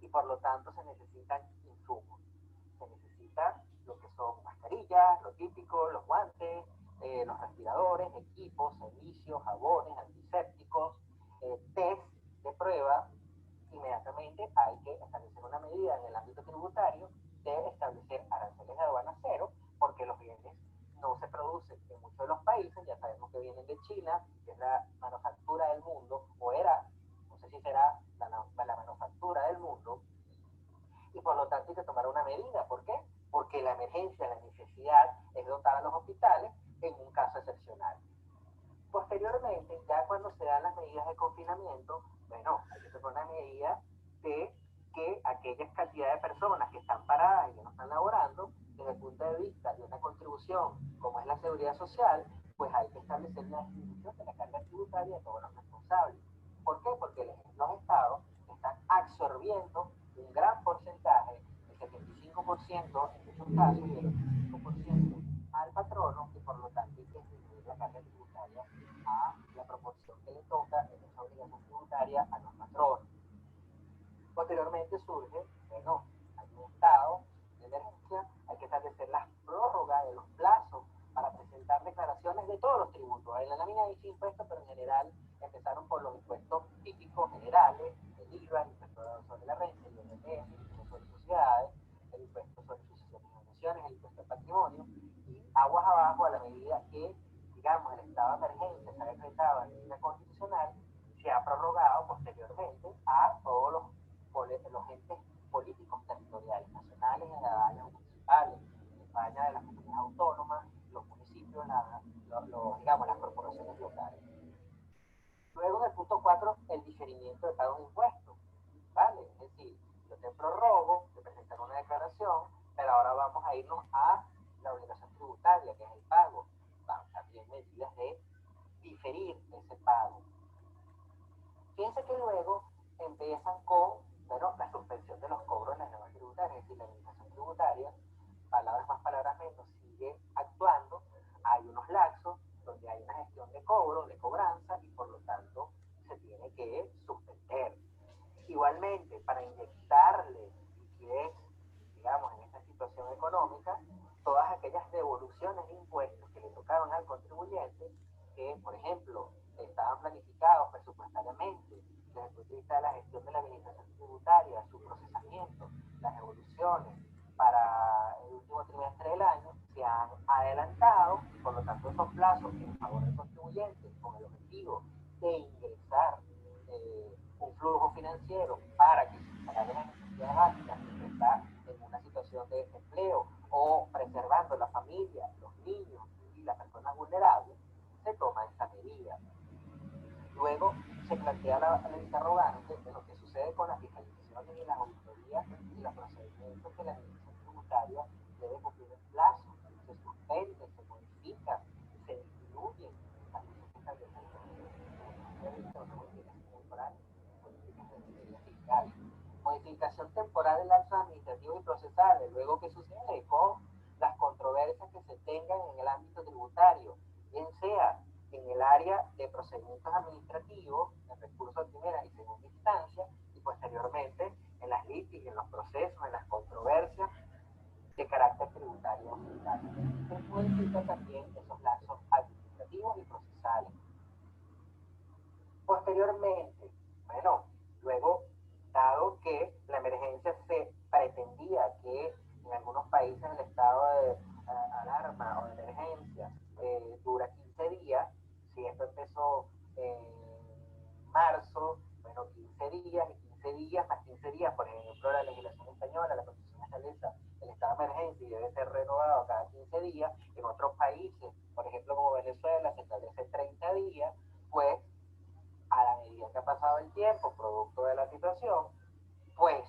y por lo tanto se necesitan insumos, se mascarillas, lo típico, los guantes, los respiradores, equipos, servicios, jabones, antisépticos, test de prueba. Inmediatamente hay que establecer una medida en el ámbito tributario de establecer aranceles de aduana cero, porque los bienes no se producen en muchos de los países, ya sabemos que vienen de China, que es la manufactura del mundo, o era, no sé si será la manufactura del mundo, y por lo tanto hay que tomar una medida. ¿Por qué? Porque la emergencia, la necesidad es dotar a los hospitales en un caso excepcional. Posteriormente, ya cuando se dan las medidas de confinamiento, bueno, hay que tomar una medida de que aquellas cantidades de personas que están paradas y que no están laborando, desde el punto de vista de una contribución como es la seguridad social, pues hay que establecer una disminución de la carga tributaria de todos los responsables. ¿Por qué? Porque los estados están absorbiendo un gran porcentaje, el 75% en muchos casos y el 85% al patrono, y por lo tanto hay que disminuir la carga tributaria a la proporción que le toca en esa obligación tributaria a los patronos. Posteriormente surge, bueno, hay un estado de emergencia, hay que establecer las prórrogas de los plazos para presentar declaraciones de todos los tributos. En la lámina dice impuestos, pero en general empezaron por los impuestos típicos generales, el IVA, el impuesto sobre la renta, el IRPF, el impuesto sobre sociedades, el impuesto sobre sucesiones y donaciones, el impuesto al patrimonio, y aguas abajo, a la medida que, digamos, el estado de emergencia se ha decretado en medida constitucional, se ha prorrogado posteriormente a todos los entes políticos territoriales, nacionales, ciudadanos, municipales, en España de las comunidades autónomas, los municipios, digamos, las corporaciones locales. Luego, en el punto 4, el diferimiento de pagos de impuestos, ¿vale? Es decir, yo te prorrogo de presentar una declaración, pero ahora vamos a irnos a la obligación tributaria, que es el pago. Vamos, también medidas de diferir ese pago. Fíjense que luego empiezan con, bueno, la suspensión de los cobros en las normas tributarias, es decir, la administración tributaria, palabras más, palabras menos, sigue actuando. Hay unos lapsos donde hay una gestión de cobro, de cobranza, y por lo tanto se tiene que suspender. Igualmente, para inyectarle liquidez, digamos, en esta situación económica, todas aquellas devoluciones de impuestos que le tocaban al contribuyente, que, por ejemplo, estaban planificados presupuestariamente desde el punto de vista de la gestión de la administración tributaria, su procesamiento, las devoluciones para el último trimestre del año, se han adelantado, y por lo tanto esos plazos en favor del contribuyente, con el objetivo de ingresar un flujo financiero para que se paguen las necesidades básicas, que está en una situación de desempleo o preservando la familia, los niños y las personas vulnerables, se toma esta medida. Luego se plantea la interrogante de lo que sucede con las fiscalizaciones y las auditorías y los procedimientos que la administración tributaria debe cumplir en plazo. Se suspende, se modifica, se disminuye. También se establece modificación temporal en actos administrativos y procesales. Luego, ¿qué sucede con las controversias que se tengan en el ámbito tributario? Bien sea en el área de procedimientos administrativos, en recursos de primera y segunda instancia, y posteriormente en las litigios, en los procesos, en las controversias de carácter tributario. Se modifica también esos lazos administrativos y procesales. Posteriormente, bueno, luego, dado que la emergencia se pretendía que en algunos países el estado de alarma o de emergencia dura 15 días, si esto empezó en marzo, bueno, 15 días, y 15 días más 15 días, por ejemplo, la legislación española, la Constitución establece el estado de emergencia y debe ser renovado cada 15 días. En otros países, por ejemplo, como Venezuela, se establece 30 días, pues a la medida que ha pasado el tiempo, producto de la situación, pues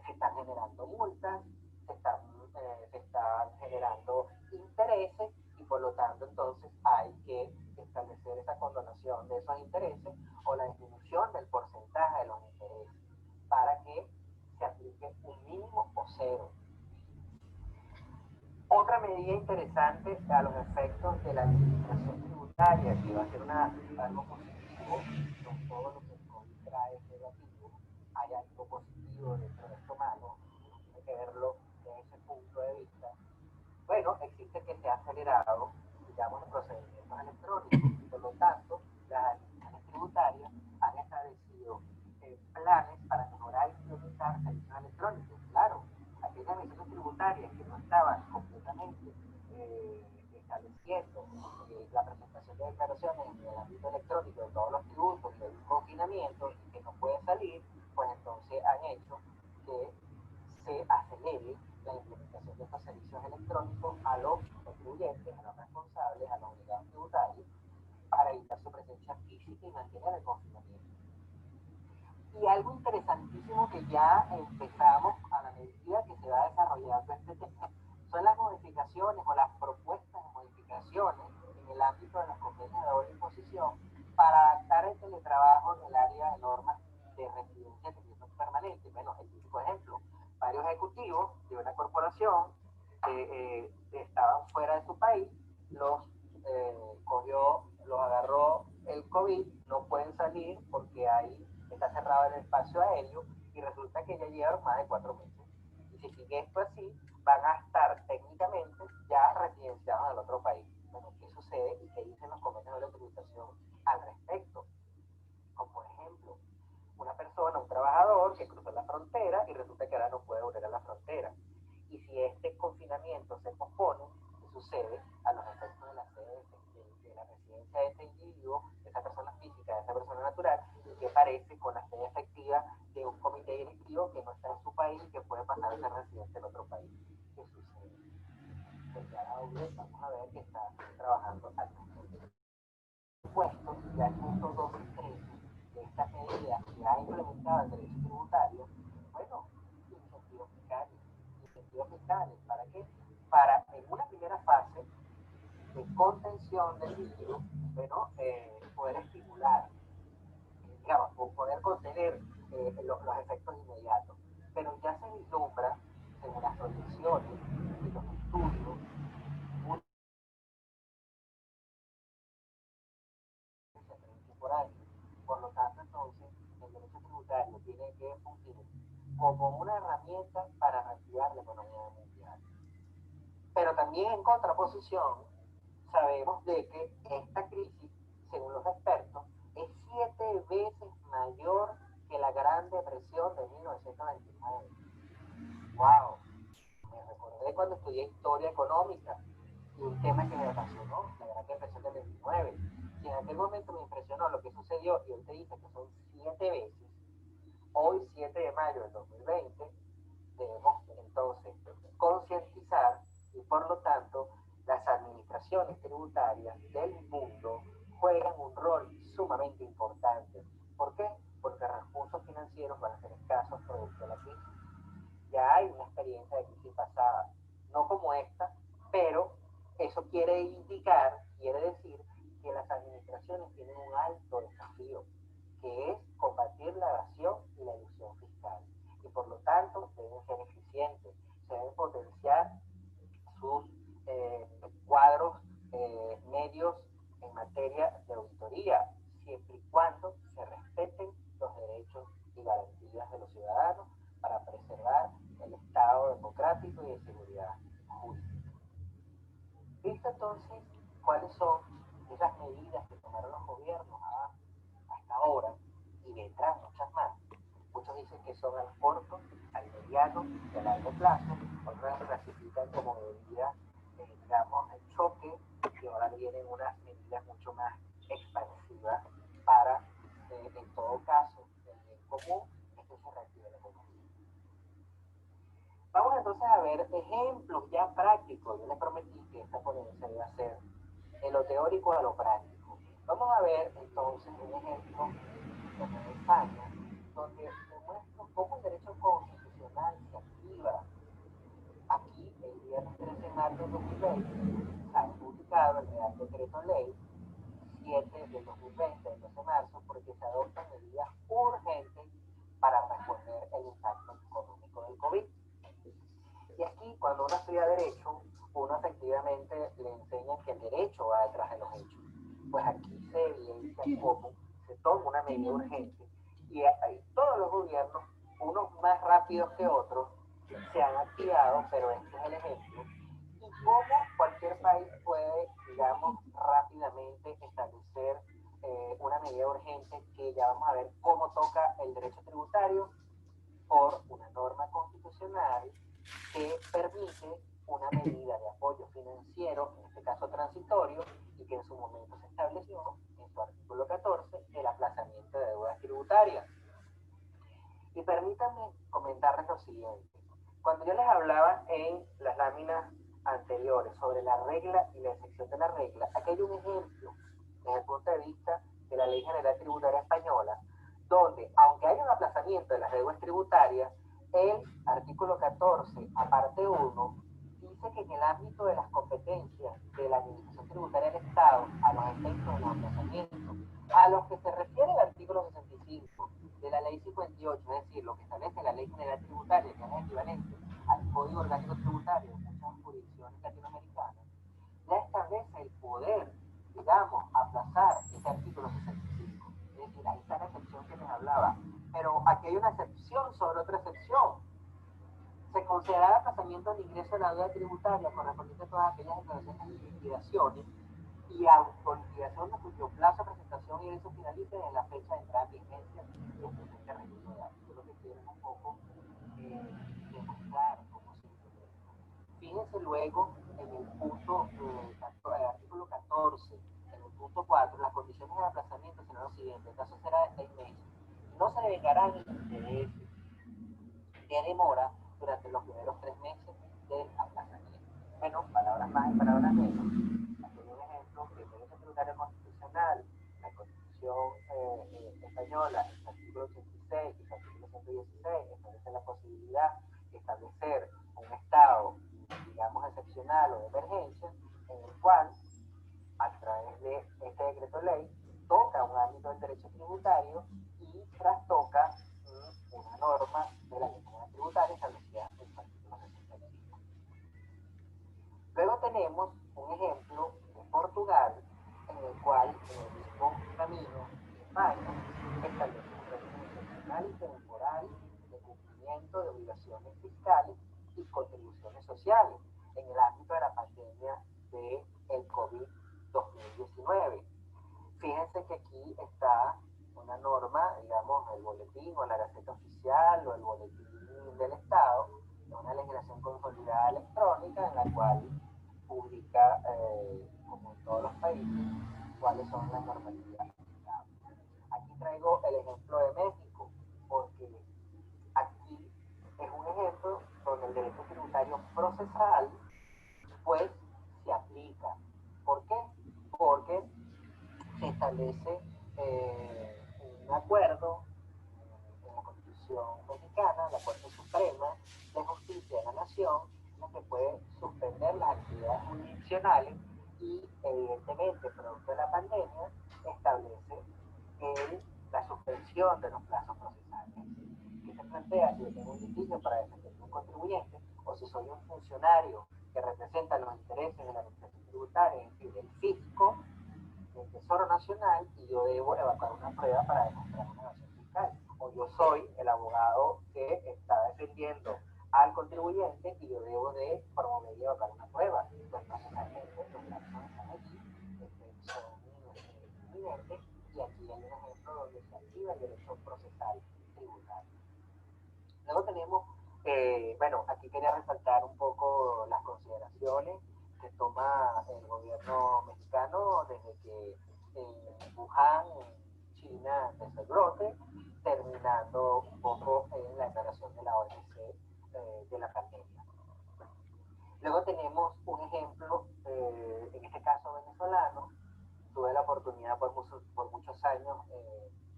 se están generando multas, se están generando intereses, y por lo tanto entonces hay que establecer esa condonación de esos intereses o la disminución del porcentaje de los intereses para que se aplique un mínimo o cero. Otra medida interesante a los efectos de la administración tributaria, que va a ser algo positivo, con todo lo que el COVID trae negativo, hay algo positivo dentro de esto malo, tiene que verlo desde ese punto de vista. Bueno, bueno, existe que se ha acelerado, digamos, los procedimientos electrónicos. Por lo tanto, las administraciones tributarias han establecido planes para mejorar y implementar servicios electrónicos. Claro, aquellas administraciones tributarias que no estaban completamente estableciendo la presentación de declaraciones en el ámbito electrónico de todos los tributos y del confinamiento y que no puede salir, pues entonces han hecho que se acelere la implementación de estos servicios electrónicos a los contribuyentes, a los responsables, a los obligados tributarios, para evitar su presencia física y mantener el confinamiento. Y algo interesantísimo que ya empezamos a la medida que se va desarrollando este tema son las modificaciones o las propuestas de modificaciones en el ámbito de los convenios de doble imposición para adaptar el teletrabajo en el área de normas de residencia permanente. Bueno, el típico ejemplo, varios ejecutivos de una corporación que estaban fuera de su país, los agarró el COVID, no pueden salir porque ahí está cerrado el espacio aéreo y resulta que ya llevan más de 4 meses. Y si sigue esto así, van a estar técnicamente ya residenciados en el otro país. Bueno, ¿qué sucede y qué dicen los convenios de tributación al respecto? Como por ejemplo, una persona, un trabajador que cruzó la frontera y resulta que ahora no puede volver a la frontera. Y si este confinamiento se pospone, ¿qué sucede a los efectos de la sede de la residencia de este individuo, de esa persona física, de esa persona natural, y que parece con la sede efectiva de un comité directivo que no está en su país y que puede pasar a ser residente en otro país? ¿Qué sucede? Pues ya vamos a ver que está trabajando al respecto. Supuesto, ya el punto 2 y 3 de esta medida que ha implementado el derecho tributario, bueno, incentivos fiscales, ¿para qué? Para, en una primera fase de contención del virus, bueno, poder estimular, digamos, poder contener los efectos inmediatos. Pero ya se vislumbra, según las proyecciones y los estudios, por lo tanto, entonces, el derecho tributario tiene que fungir como una herramienta para reactivar la economía mundial. Pero también en contraposición, sabemos de que esta crisis, según los expertos, es 7 veces mayor que la Gran Depresión de 1929. ¡Wow! Me recordé cuando estudié Historia Económica y un tema que me apasionó, la Gran Depresión del 29. Si en aquel momento me impresionó lo que sucedió y él te dice que son 7 veces, hoy 7 de mayo del 2020, debemos entonces concientizar y por lo tanto las administraciones tributarias del mundo juegan un rol sumamente importante. ¿Por qué? Porque los recursos financieros van a ser escasos producto de la crisis. Ya hay una experiencia de crisis pasada, no como esta, pero eso quiere decir que las administraciones tienen un alto desafío, que es combatir la evasión y la elusión fiscal. Y por lo tanto deben ser eficientes, se deben potenciar sus cuadros medios en materia de auditoría, siempre y cuando se respeten los derechos y garantías de los ciudadanos para preservar el Estado democrático y de seguridad jurídica. ¿Visto entonces cuáles son esas medidas que tomaron los gobiernos hasta ahora? Y vendrán muchas más. Muchos dicen que son al corto, al mediano y a largo plazo. Otros las clasifican como medidas, digamos, de choque, y ahora vienen unas medidas mucho más expansivas para, en todo caso, el bien común, es que se reactive la economía. Vamos entonces a ver ejemplos ya prácticos. Yo les prometí que esta ponencia iba a ser de lo teórico a lo práctico. Vamos a ver entonces un ejemplo de España, donde demuestra cómo el derecho constitucional se activa. Aquí, el viernes 13 de marzo de 2020, se ha publicado el Real Decreto Ley 7 del 2020, del 12 de marzo, porque se adoptan medidas urgentes para responder el impacto económico del COVID. Y aquí, cuando uno estudia Derecho, uno efectivamente le enseña que el derecho va detrás de los hechos. Pues aquí se evidencia cómo se toma una medida urgente y todos los gobiernos, unos más rápidos que otros, se han activado, pero este es el ejemplo, y cómo medida de apoyo financiero, en este caso transitorio, y que en su momento se estableció en su artículo 14, el aplazamiento de deudas tributarias. Y permítanme comentarles lo siguiente. Cuando yo les hablaba en las láminas anteriores sobre la regla y la excepción de la regla, aquí hay un ejemplo desde el punto de vista de la Ley General Tributaria Española, donde, aunque hay un aplazamiento de las deudas tributarias, el artículo 14, aparte 1, dice que en el ámbito de las competencias de la Administración Tributaria del Estado, a los efectos de los aplazamientos, a los que se refiere el artículo 65 de la Ley 58, es decir, lo que establece la Ley General Tributaria, que es equivalente al Código Orgánico Tributario de muchas jurisdicciones latinoamericanas, ya establece el poder, digamos, aplazar ese artículo 65. Es decir, ahí está la excepción que les hablaba. Pero aquí hay una excepción sobre otra excepción. Se considera el aplazamiento del ingreso de la deuda tributaria correspondiente a todas aquellas declaraciones y liquidaciones y autoliquidación de cuyo plazo de presentación y eso finalice en la fecha de entrada en vigencia del presente registro de actos. Yo lo que quiero es un poco demostrar cómo se entiende. Fíjense luego en el punto, el artículo 14, en el punto 4, las condiciones de aplazamiento serán los siguientes. El caso será de 6 meses. No se devengarán intereses de demora durante los primeros 3 meses del aplazamiento. Bueno, palabras más y palabras menos. Aquí hay un ejemplo que el derecho tributario constitucional, la Constitución española, el artículo 86 y el artículo 116, establece la posibilidad de establecer un estado, digamos, excepcional o de emergencia, en el cual, a través de este decreto ley, toca un ámbito del derecho tributario y trastoca una norma de la Ley General Tributaria establecida en el artículo 65. Luego tenemos un ejemplo de Portugal, en el cual, en el mismo camino de España, establece un régimen excepcional y temporal de cumplimiento de obligaciones fiscales y contribuciones sociales en el ámbito de la pandemia del COVID-2019. Fíjense que aquí está una norma, digamos, el boletín o la Gaceta Oficial o el boletín del Estado, una legislación consolidada electrónica en la cual publica, como en todos los países, cuáles son las normativas aplicables. Aquí traigo el ejemplo de México, porque aquí es un ejemplo donde el derecho tributario procesal, pues, se aplica. ¿Por qué? Porque se establece un acuerdo en la Constitución mexicana, la Corte Suprema de Justicia de la Nación, en la que puede suspender las actividades jurisdiccionales y, evidentemente, producto de la pandemia, establece la suspensión de los plazos procesales. ¿Qué se plantea? Si yo tengo un litigio para defender a un contribuyente, o si soy un funcionario que representa los intereses de la administración tributaria, es decir, del fisco, del Tesoro Nacional, y yo debo evacuar una prueba para demostrar una evasión fiscal. O yo soy el abogado que está defendiendo al contribuyente y yo debo de promover y evacuar una prueba. Pues necesariamente los plazos están aquí, son inminentes, y aquí hay un ejemplo donde se activa el derecho procesal tributario. Luego tenemos, bueno, aquí quería resaltar un poco las consideraciones que toma el gobierno mexicano desde que en Wuhan, en China, empezó el brote, terminando un poco en la declaración de la OMC de la pandemia. Luego tenemos un ejemplo, en este caso venezolano. Tuve la oportunidad por muchos años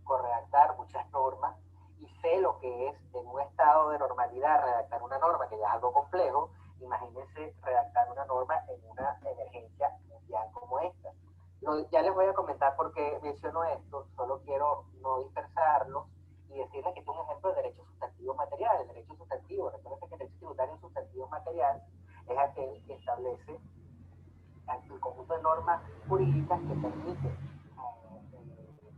corredactar muchas normas y sé lo que es en un estado de normalidad redactar una norma, que ya es algo complejo. Imagínense redactar una norma en una emergencia mundial como esta. Ya les voy a comentar por qué menciono esto, solo quiero no dispersarlos y decirles que es un ejemplo de derecho sustantivo material. El derecho sustantivo, recuerden que el derecho tributario sustantivo material es aquel que establece el conjunto de normas jurídicas que permiten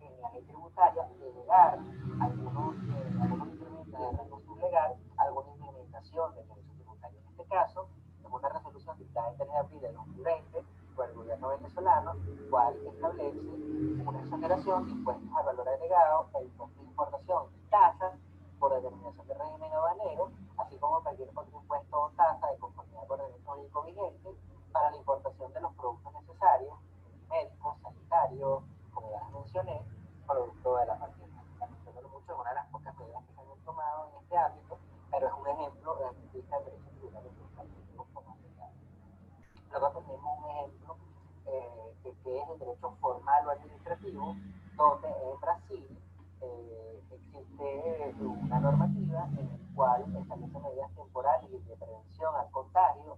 en la ley tributaria delegar algunos incrementos de rango sublegal, alguna implementación del derecho tributario. En este caso, es una resolución dictada el 3 de abril de 2020 por el gobierno venezolano, cual establece una exoneración de impuestos al valor agregado, el impuesto de importación y tasas por determinación del régimen aduanero, así como cualquier otro impuesto o tasa de conformidad con el derecho jurídico vigente Luego tenemos un ejemplo que es el derecho formal o administrativo, donde en Brasil existe una normativa en la cual establece medidas temporales de prevención al contagio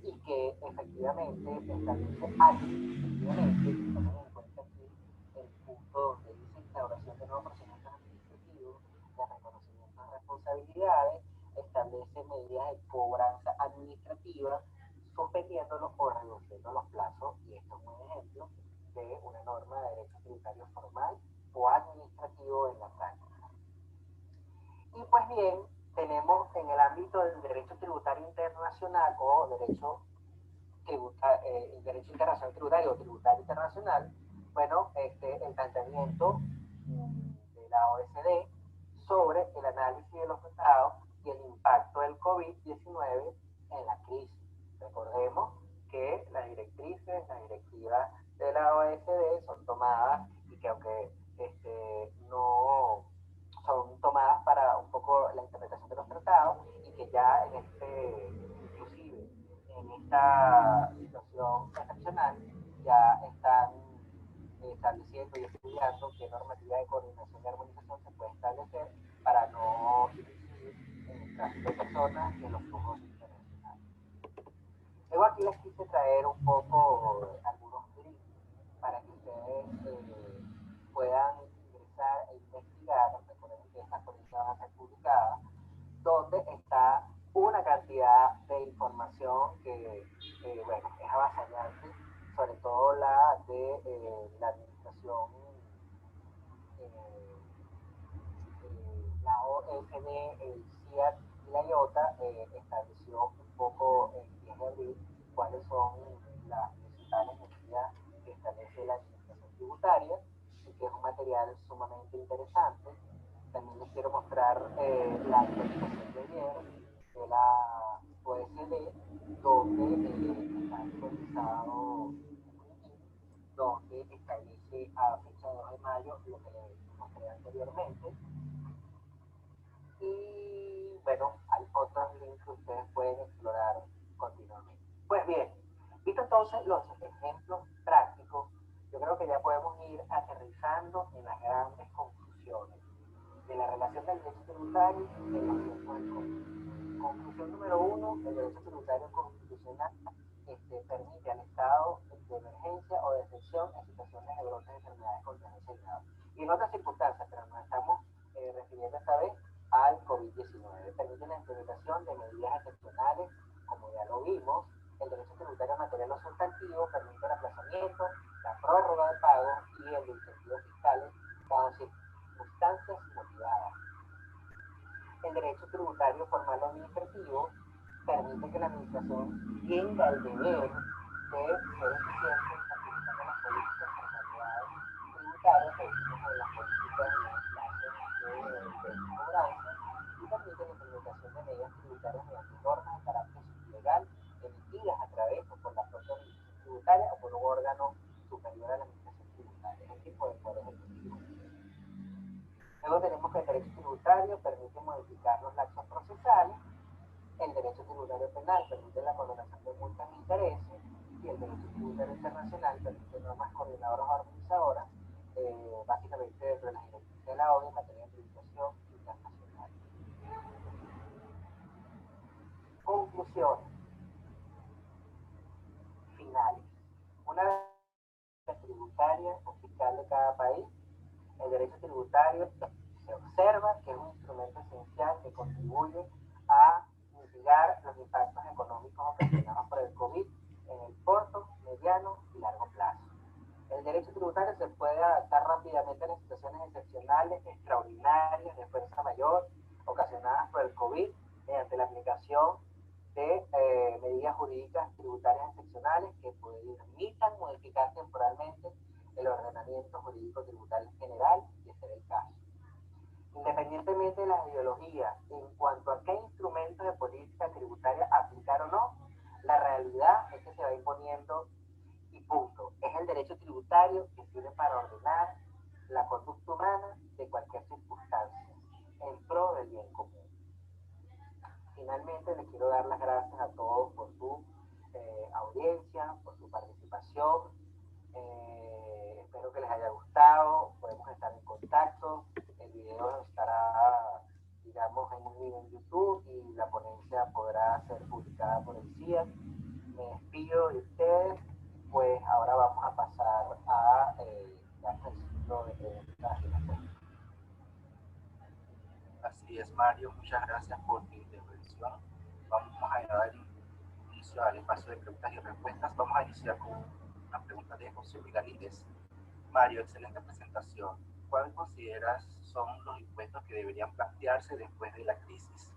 y que efectivamente establece administrativamente, y tomemos en cuenta aquí el punto donde dice instauración de nuevos procedimientos administrativos, de reconocimiento de responsabilidades, establece medidas de cobranza administrativa, suspendiéndolos o reduciendo los plazos, y esto es un ejemplo de una norma de derecho tributario formal o administrativo en la práctica. Y pues bien, tenemos en el ámbito del derecho tributario internacional o derecho internacional tributario o tributario internacional, bueno, el planteamiento de la OECD sobre el análisis de los tratados y el impacto del COVID-19 en la crisis. Recordemos que las directrices, las directivas de la OECD son tomadas y que aunque no son tomadas para un poco la interpretación de los tratados y que ya inclusive en esta situación excepcional ya están estableciendo y estudiando qué normativa de coordinación y armonización se puede establecer para no incidir en el tráfico de personas y en los flujos internacionales. Luego aquí les quise traer un poco algunos links para que ustedes puedan ingresar e investigar. Recuerden que estas ponencias van a ser publicadas, donde está una cantidad de información que bueno, es avasallante, sobre todo la de la administración, la OECD, el CIAT y la IOTA estableció un poco el 10 de abril cuáles son las principales medidas que establece la administración tributaria, y que es un material sumamente interesante. También les quiero mostrar la actualización de ayer de la OECD, donde está actualizado, donde establece a fecha de 2 de mayo lo que les mostré anteriormente. Y bueno, hay otros links que ustedes pueden explorar continuamente. Pues bien, visto entonces los ejemplos prácticos, yo creo que ya podemos ir aterrizando en las grandes conclusiones de la relación del derecho tributario y de los tiempos del COVID. Conclusión número 1, el derecho tributario constitucional permite al estado de emergencia o de excepción en situaciones de brotes de enfermedades contagiosas y en otras circunstancias, pero nos estamos refiriendo esta vez al COVID-19. Permite la implementación de medidas excepcionales, como ya lo vimos. El derecho tributario material o sustantivo permite el aplazamiento, la prórroga de pagos y el de incentivos fiscales bajo circunstancias motivadas. El derecho tributario formal o administrativo permite que la administración tenga el deber de ser eficiente facilitando las políticas empresariales tributarias que vimos en las políticas y las clases de cobranza, y permite la implementación de medidas tributarias mediante normas de carácter legal emitidas a través o por la propia administración tributaria o por un órgano superior a la administración tributaria, es decir, por el Poder Ejecutivo. Luego tenemos que el derecho tributario permite modificar los lapsos procesales, el derecho tributario penal permite la condonación de multas e intereses, y el derecho tributario internacional permite normas coordinadoras o armonizadoras, básicamente dentro de las directrices de la ONU en materia de tributación internacional. Conclusiones finales. Una vez tributaria o fiscal de cada país, el derecho tributario se observa que es un instrumento esencial que contribuye a mitigar los impactos económicos ocasionados por el COVID en el corto, mediano y largo plazo. El derecho tributario se puede adaptar rápidamente a las situaciones excepcionales, extraordinarias, de fuerza mayor, ocasionadas por el COVID, mediante la aplicación de medidas jurídicas tributarias excepcionales que permitan modificar temporalmente el ordenamiento jurídico tributario general, y ese es el caso. Independientemente de las ideologías en cuanto a qué instrumentos de política tributaria aplicar o no, la realidad es que se va imponiendo y punto. Es el derecho tributario que sirve para ordenar la conducta humana de cualquier circunstancia en pro del bien común. Finalmente, les quiero dar las gracias a todos por su me despido de ustedes, pues ahora vamos a pasar a el ciclo de preguntas y respuestas. Así es, Mario, muchas gracias por tu intervención. Vamos a dar inicio al espacio de preguntas y respuestas. Vamos a iniciar con una pregunta de José Miguelídez. Mario, excelente presentación. ¿Cuáles consideras son los impuestos que deberían plantearse después de la crisis?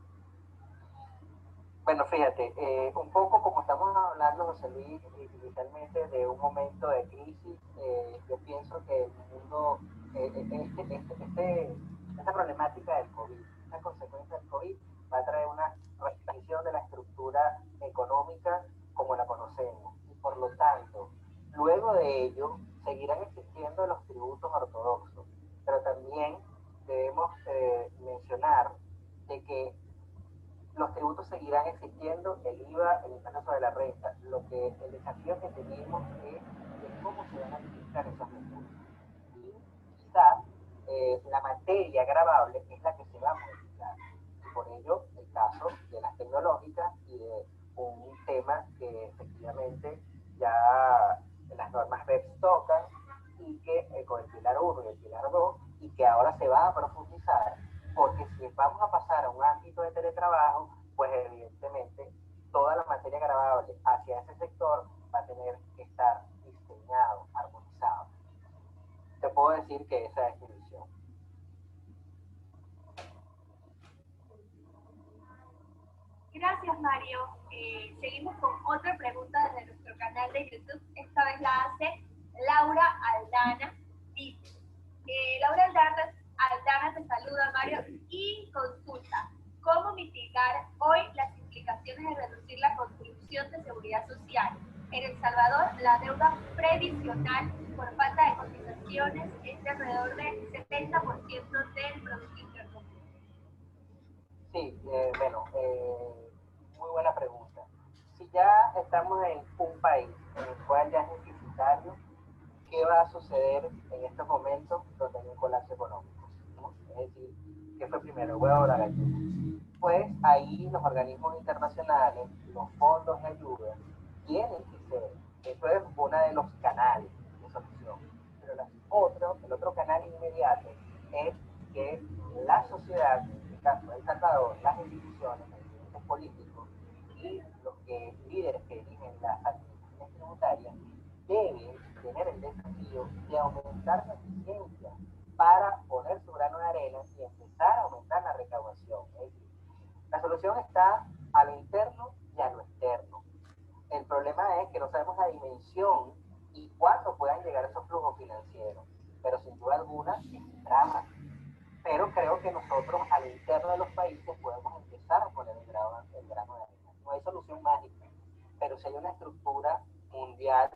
Bueno, fíjate, un poco como estamos hablando, José Luis, inicialmente de un momento de crisis, yo pienso que el mundo, esta problemática del COVID, esta consecuencia del COVID, va a traer una revisión de la estructura económica como la conocemos. Y por lo tanto, luego de ello, seguirán existiendo los tributos ortodoxos, pero también debemos mencionar de que los tributos seguirán existiendo, el IVA, el impuesto sobre la renta. El desafío que tenemos es de cómo se van a administrar esos recursos. Y quizás la materia gravable es la que se va a modificar. Y por ello, el caso de las tecnológicas y de un tema que efectivamente ya las normas BEPS tocan y que con el pilar 1 y el pilar 2, y que ahora se va a profundizar, porque si vamos a pasar a un ámbito de teletrabajo, pues evidentemente toda la materia gravable hacia ese sector va a tener que estar diseñado, armonizado. Te puedo decir que esa es mi visión. Gracias, Mario. Seguimos con otra pregunta desde nuestro canal de YouTube. Esta vez la hace Laura Aldana. Dice, Laura Aldana te saluda, Mario, y consulta, ¿cómo mitigar hoy las implicaciones de reducir la contribución de seguridad social? En El Salvador, la deuda previsional por falta de cotizaciones es de alrededor del 70% del Producto Interno Bruto. Sí, muy buena pregunta. Si ya estamos en un país en el cual ya es deficitario, ¿qué va a suceder en estos momentos donde hay un colapso económico? ¿No? Es decir, ¿qué fue primero, el huevo o la gallina? Pues ahí los organismos internacionales, los fondos de ayuda, tienen que ser. Eso es uno de los canales de solución. Pero el otro canal inmediato es que la sociedad, en el caso de El Salvador, las instituciones, los dirigentes políticos y los líderes que dirigen las administraciones tributarias deben tener el desafío de aumentar la eficiencia para poner su grano de arena y empezar a aumentar la recaudación. Es decir, la solución está a lo interno y a lo externo. El problema es que no sabemos la dimensión y cuándo puedan llegar esos flujos financieros, pero sin duda alguna es un drama. Pero creo que nosotros al interno de los países podemos empezar a poner el grano de arena. No hay solución mágica, pero si hay una estructura mundial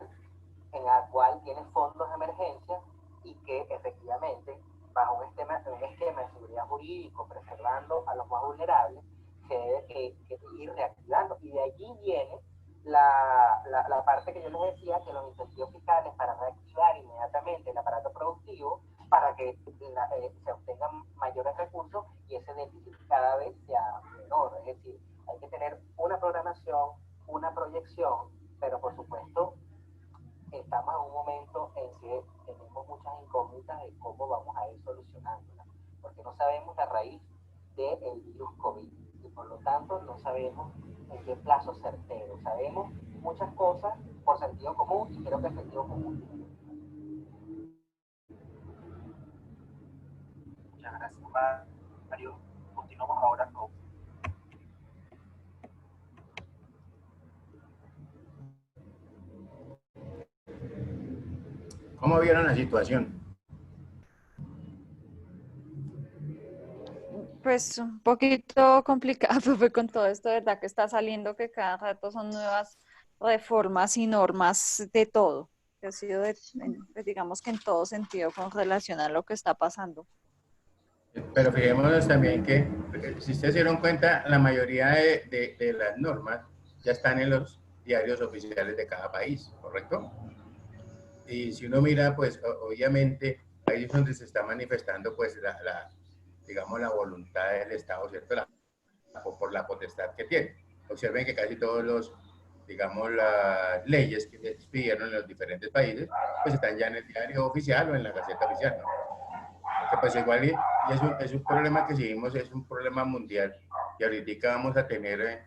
en la cual tiene fondos de emergencia y que efectivamente, bajo un esquema de seguridad jurídico, preservando a los más vulnerables, se debe ir reactivando. Y de allí viene la parte que yo les decía, que los incentivos fiscales para reactivar inmediatamente el aparato productivo para que se obtengan mayores recursos y ese déficit cada vez sea menor. Es decir, hay que tener una programación, una proyección, pero por supuesto estamos en un momento en que tenemos muchas incógnitas de cómo vamos a ir solucionándolas, porque no sabemos la raíz del virus COVID y por lo tanto no sabemos en qué plazo certero. Sabemos muchas cosas por sentido común y creo que el sentido común. Muchas gracias, Mario. Continuamos ahora con ¿Cómo vieron la situación? Pues un poquito complicado, profe, con todo esto, ¿verdad? Que está saliendo, que cada rato son nuevas reformas y normas de todo. Que ha sido, digamos que en todo sentido, con relación a lo que está pasando. Pero fijémonos también que, si ustedes se dieron cuenta, la mayoría de las normas ya están en los diarios oficiales de cada país, ¿correcto? Y si uno mira, pues obviamente ahí es donde se está manifestando pues digamos la voluntad del Estado, ¿cierto? Por la potestad que tiene. Observen que casi todos digamos, las leyes que se expidieron en los diferentes países, pues están ya en el diario oficial o en la Gaceta Oficial, ¿no? Porque pues igual es un problema que seguimos, es un problema mundial, y ahorita vamos a tener,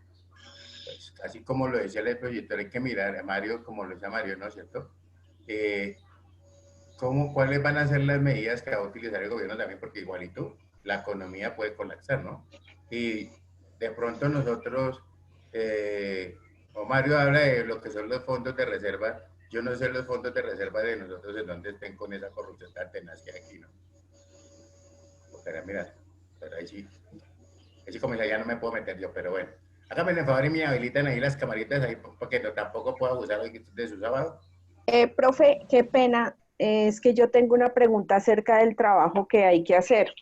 pues, así como lo decía el proyector, hay que mirar a Mario, como lo decía Mario, ¿no es cierto? ¿Cuáles van a ser las medidas que va a utilizar el gobierno también? Porque igualito la economía puede colapsar, ¿no? Y de pronto nosotros, o Mario habla de lo que son los fondos de reserva, yo no sé los fondos de reserva de nosotros en donde estén con esa corrupción tan tenaz que hay aquí, ¿no? Pero mira, pero ahí sí como ya no me puedo meter yo, pero bueno. Háganme el favor y me habilitan ahí las camaritas ahí, porque tampoco puedo abusar hoy de su sábado. Profe, qué pena, es que yo tengo una pregunta acerca del trabajo que hay que hacer.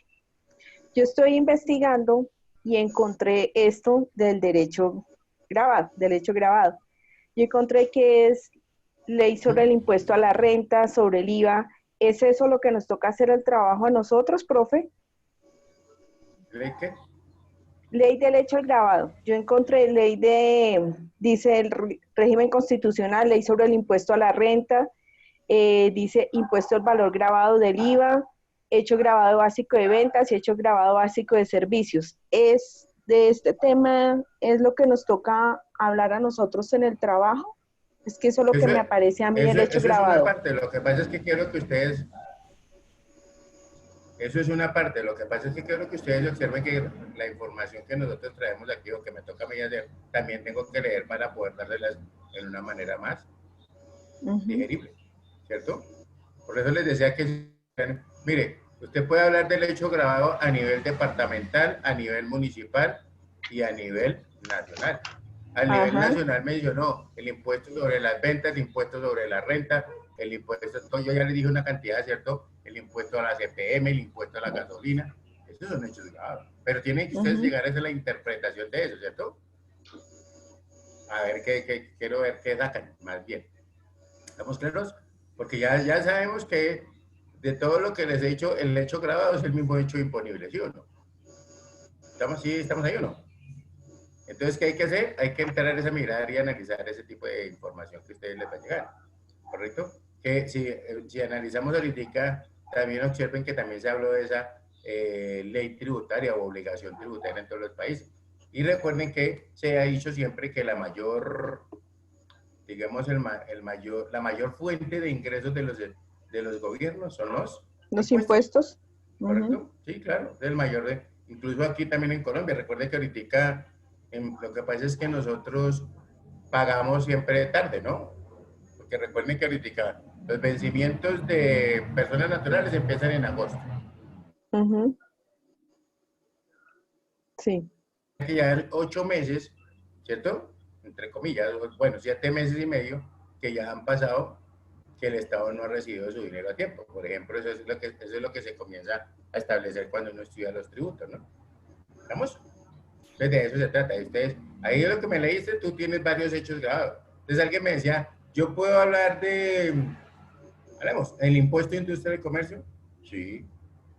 Yo estoy investigando y encontré esto del derecho grabado. Yo encontré que es ley sobre el impuesto a la renta, sobre el IVA. ¿Es eso lo que nos toca hacer el trabajo a nosotros, profe? ¿Ley qué? Ley del hecho grabado. Yo encontré dice el régimen constitucional, ley sobre el impuesto a la renta, dice impuesto al valor grabado del IVA, hecho grabado básico de ventas y hecho grabado básico de servicios. De este tema es lo que nos toca hablar a nosotros en el trabajo. Es que eso es lo que me aparece a mí el hecho grabado. Es una parte, lo que pasa es que quiero que ustedes... Eso es una parte, lo que pasa es que quiero que ustedes observen que la información que nosotros traemos aquí o que me toca a mí hacer, también tengo que leer para poder darles en una manera más digerible, ¿cierto? Por eso les decía que, mire, usted puede hablar del hecho grabado a nivel departamental, a nivel municipal y a nivel nacional. A nivel nacional mencionó el impuesto sobre las ventas, el impuesto sobre la renta, el impuesto, yo ya les dije una cantidad, ¿cierto? El impuesto a la CPM, el impuesto a la gasolina, esos son hechos grabados. Pero tienen que ustedes llegar a esa la interpretación de eso, ¿cierto? A ver, quiero ver qué sacan, más bien. ¿Estamos claros? Porque ya sabemos que de todo lo que les he dicho, el hecho grabado es el mismo hecho imponible, ¿sí o no? ¿Estamos ahí o no? Entonces, ¿qué hay que hacer? Hay que entrar a esa mirar y analizar ese tipo de información que a ustedes les va a llegar, ¿correcto? Que si analizamos ahorita, también observen que también se habló de esa ley tributaria o obligación tributaria en todos los países. Y recuerden que se ha dicho siempre que la mayor, digamos, la mayor fuente de ingresos de los gobiernos son los impuestos. ¿Correcto? Sí, claro, el mayor incluso aquí también en Colombia. Recuerden que ahorita lo que pasa es que nosotros pagamos siempre tarde, ¿no? Porque recuerden que ahorita los vencimientos de personas naturales empiezan en agosto. Sí. Que ya 8 meses, ¿cierto? Entre comillas, bueno, 7 meses y medio que ya han pasado que el Estado no ha recibido su dinero a tiempo. Por ejemplo, eso es lo que se comienza a establecer cuando uno estudia los tributos, ¿no? ¿Estamos? Entonces de eso se trata. Y ustedes, ahí es lo que me leíste, tú tienes varios hechos grabados. Entonces alguien me decía, yo puedo hablar hablemos, el impuesto de industria y comercio, sí.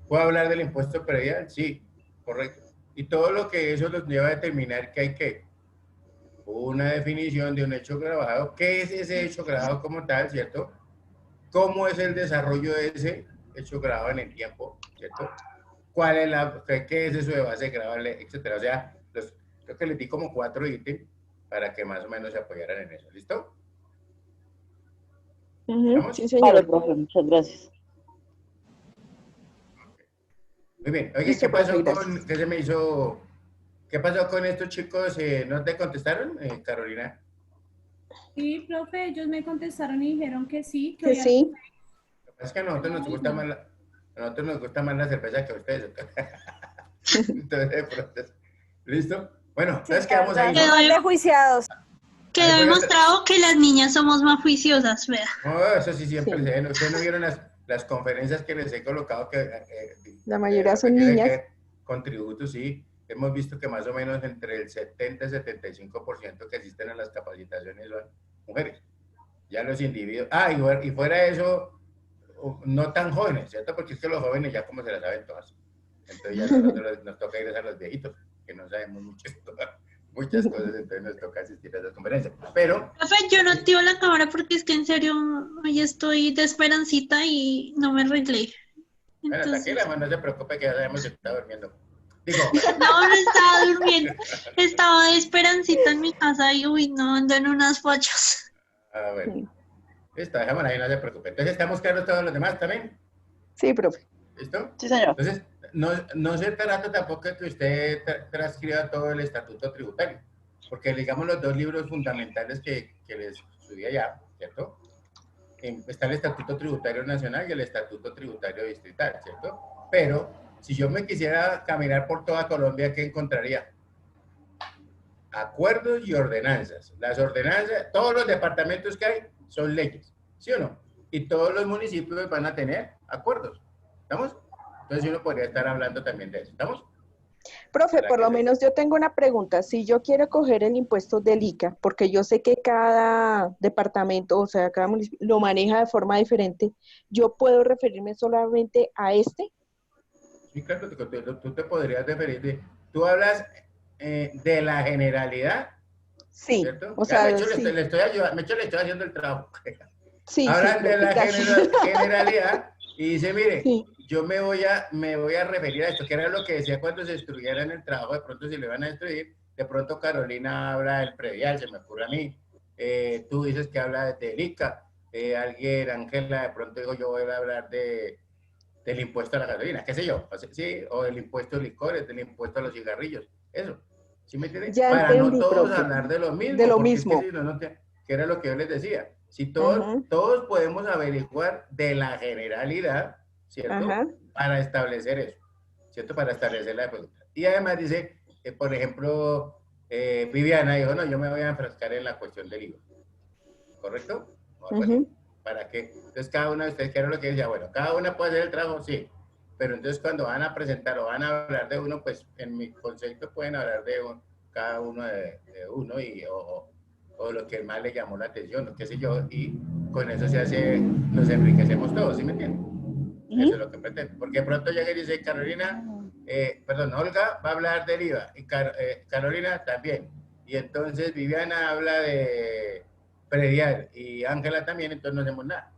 ¿Puedo hablar del impuesto predial? Sí, correcto. Y todo lo que eso nos lleva a determinar que hay que una definición de un hecho grabado, qué es ese hecho grabado como tal, ¿cierto? ¿Cómo es el desarrollo de ese hecho grabado en el tiempo, ¿cierto? ¿Cuál es qué es eso de base grabable, etcétera? O sea, creo que les di como 4 ítems para que más o menos se apoyaran en eso. ¿Listo? Sí, señor. Vale, profe, muchas gracias. Muy bien. Oye, ¿qué se me hizo? ¿Qué pasó con estos chicos? ¿No te contestaron, Carolina? Sí, profe, ellos me contestaron y dijeron que sí. Que sí. Es que a nosotros nos gusta más la cerveza que a ustedes. Entonces, de pronto, ¿listo? Bueno, entonces quedamos ahí. Quedó juiciados. Quedó demostrado que las niñas somos más juiciosas, vea. No, eso sí siempre se ve. Ustedes no vieron las conferencias que les he colocado que la mayoría son niñas. Con tributos, sí. Hemos visto que más o menos entre el 70 y 75% que asisten a las capacitaciones son mujeres. Ya los individuos. Y fuera de eso, no tan jóvenes, ¿cierto? Porque es que los jóvenes ya como se las saben todas. Entonces ya nosotros nos toca ir a los viejitos, que no sabemos mucho. muchas cosas, entonces nos toca asistir a esas conferencias. Pero, Profe, yo no activo la cámara porque es que en serio hoy estoy de esperancita y no me arreglé. bueno, Entonces, tranquila, no se preocupe que ya sabemos que está durmiendo. Digo, no estaba durmiendo. Estaba de esperancita en mi casa y uy, no, ando en unas fachas. bueno, listo, dejémosla ahí, no se preocupe. Entonces, ¿estamos claros todos los demás también? Sí, profe. ¿Listo? Sí, señor. Entonces, no se trata tampoco de que usted transcriba todo el estatuto tributario, porque digamos los dos libros fundamentales que les subí allá, ¿cierto? Está el Estatuto Tributario Nacional y el Estatuto Tributario Distrital, ¿cierto? Pero si yo me quisiera caminar por toda Colombia, ¿qué encontraría? Acuerdos y ordenanzas. Las ordenanzas, todos los departamentos que hay son leyes, ¿sí o no? Y todos los municipios van a tener acuerdos, ¿estamos? Entonces uno podría estar hablando también de eso, ¿estamos? Profe, Para por que lo se- menos yo tengo una pregunta. Si yo quiero coger el impuesto del ICA, porque yo sé que cada departamento, o sea, cada municipio lo maneja de forma diferente, ¿yo puedo referirme solamente a este? Sí, claro, tú te podrías referir de, tú hablas de la generalidad, Sí, ¿cierto? o Ya, sea, Mecho, sí, le estoy ayudando, Mecho, le estoy haciendo el trabajo. sí, Hablan de profe, la gracias. generalidad y dice, mire, Sí, yo me voy a referir a esto, que era lo que decía cuando se destruyeran el trabajo, de pronto si le van a destruir, de pronto Carolina habla del predial, se me ocurre a mí, tú dices que habla del ICA, alguien, Ángela, de pronto digo yo voy a hablar del impuesto a la gasolina, qué sé yo, o sea, sí, o del impuesto a licores, del impuesto a los cigarrillos, eso, ¿sí me entienden? ya Para no entendí, todos profe, hablar de lo de mismo, lo porque es que mismo. si no, que era lo que yo les decía, si Ajá, todos podemos averiguar de la generalidad, ¿cierto? ajá, Para establecer eso, ¿cierto? Para establecer la pregunta. Y además dice, por ejemplo, Viviana dijo, no, yo me voy a enfrascar en la cuestión del IVA, ¿correcto? O algo así. ujú, ¿Para qué? Entonces cada uno de ustedes, ¿qué era lo que decía? Bueno, cada una puede hacer el trabajo, sí, pero entonces cuando van a presentar o van a hablar de uno, pues en mi concepto pueden hablar de cada uno de uno y, o lo que más le llamó la atención, o qué sé yo, y con eso se hace, nos enriquecemos todos, ¿sí me entienden? Eso es lo que pretendo. Porque de pronto llega y dice Carolina, perdón, Olga va a hablar del IVA y Carolina también. Y entonces Viviana habla de predial y Ángela también, entonces no hacemos nada.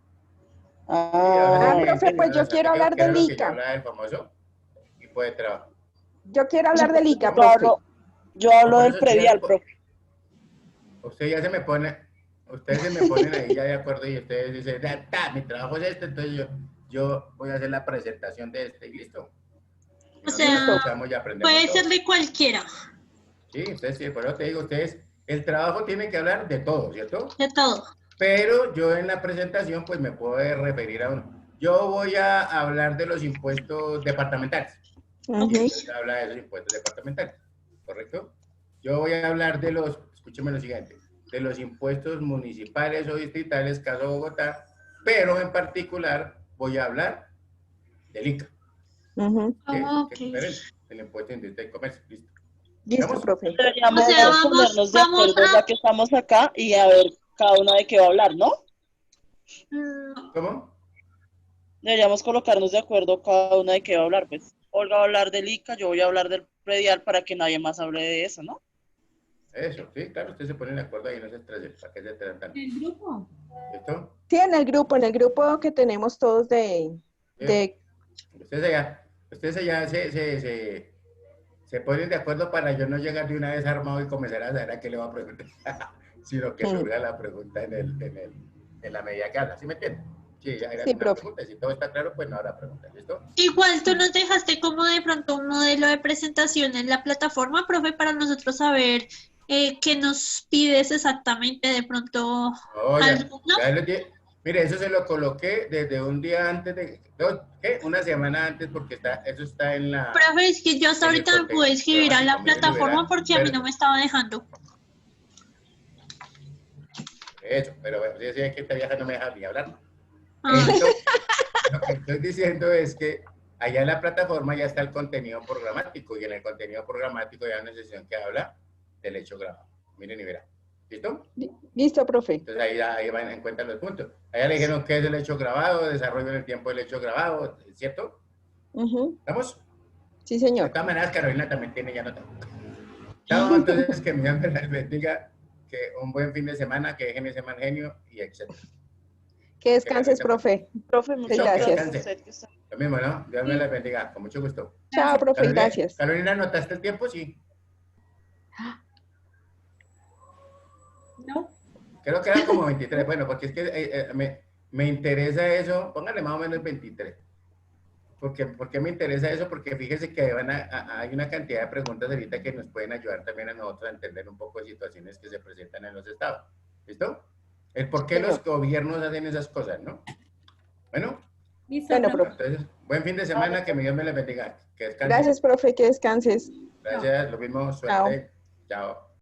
Y ahora Ah, sí, profe, entendí, pues no yo la saqué, quiero hablar que era del lo que yo ICA. hablaba del famoso equipo de trabajo. Yo quiero hablar del ICA, Yo profe. yo hablo Por del eso predial, profe. usted ya se me pone, ustedes se me ponen ahí ya de acuerdo y ustedes dicen, mi trabajo es este, entonces yo voy a hacer la presentación de este y listo. Y O nosotros sea, escuchamos y aprendemos puede ser todo. de cualquiera, Sí, ustedes, sí, por eso te digo, ustedes, el trabajo tiene que hablar de todo, ¿cierto? de todo. Pero yo en la presentación, pues me puedo referir a uno. Yo voy a hablar de los impuestos departamentales. Ok. Y entonces habla de los impuestos departamentales, ¿correcto? Yo voy a hablar de los, escúcheme lo siguiente, de los impuestos municipales o distritales, caso Bogotá, pero en particular voy a hablar del ICA, Ujú. que Ok. es diferente, el impuesto de industria y comercio, ¿listo? Listo, ¿Estamos? profe. O Deberíamos sea, ponernos de vamos acuerdo ya que estamos acá y a ver cada una de qué va a hablar, ¿no? ¿Cómo? Deberíamos colocarnos de acuerdo cada una de qué va a hablar, pues. Olga va a hablar del ICA, yo voy a hablar del predial para que nadie más hable de eso, ¿no? Eso, sí, claro, ustedes se ponen de acuerdo ahí, no se estresen, ¿para qué se estresan tanto? ¿El grupo? ¿Listo? Sí, en el grupo que tenemos todos de Ustedes allá se ponen de acuerdo para yo no llegar de una vez armado y comenzar a saber a qué le va a preguntar, sino que surja la pregunta en la medida que habla, ¿sí me entienden? Sí, ya era Sí, una profe. pregunta, si todo está claro, pues no habrá pregunta, ¿listo? igual tú nos dejaste como de pronto un modelo de presentación en la plataforma, profe, para nosotros saber qué nos pides exactamente de pronto No, algo, ¿no? mire, eso se lo coloqué desde un día antes de, ¿qué? Una semana antes porque eso está Profe, es que yo hasta en el ahorita me pude contenido escribir a la programático. Mire, lo plataforma verá, porque a mí no me estaba dejando. Eso, pero bueno, yo decía que esta vieja no me deja ni hablar. Ah, Lo que estoy diciendo es que allá en la plataforma ya está el contenido programático y en el contenido programático ya hay una sección que habla del hecho grabado. Miren y verán. ¿Listo? Listo, profe. Entonces ahí van en cuenta los puntos. Allá le dijeron qué es el hecho grabado, desarrollo en el tiempo del hecho grabado, ¿cierto? Ujú. ¿Estamos? Sí, De señor. todas maneras, Carolina también tiene ya nota. Chao, entonces que mi Dios me las bendiga, que un buen fin de semana, que dejen ese mal genio y etc. Que descanses, profe. Profe, muchas Gracias. gracias. a usted que está- Lo mismo, ¿no? Dios me las bendiga, con mucho gusto. Chao, profe, gracias. Carolina, ¿anotaste el tiempo? Sí. ¿No? Creo que era como 23. Bueno, porque es que me interesa eso. Póngale más o menos 23. ¿Por qué me interesa eso? Porque fíjese que hay una cantidad de preguntas ahorita que nos pueden ayudar también a nosotros a entender un poco de situaciones que se presentan en los estados. ¿Listo? El por qué los gobiernos hacen esas cosas, ¿no? Bueno, Listo, Bueno, profe. profe. entonces, buen fin de semana, que mi Dios me les bendiga. Que descansen. Gracias, profe, que descanses. Gracias, lo mismo, suerte. Chao.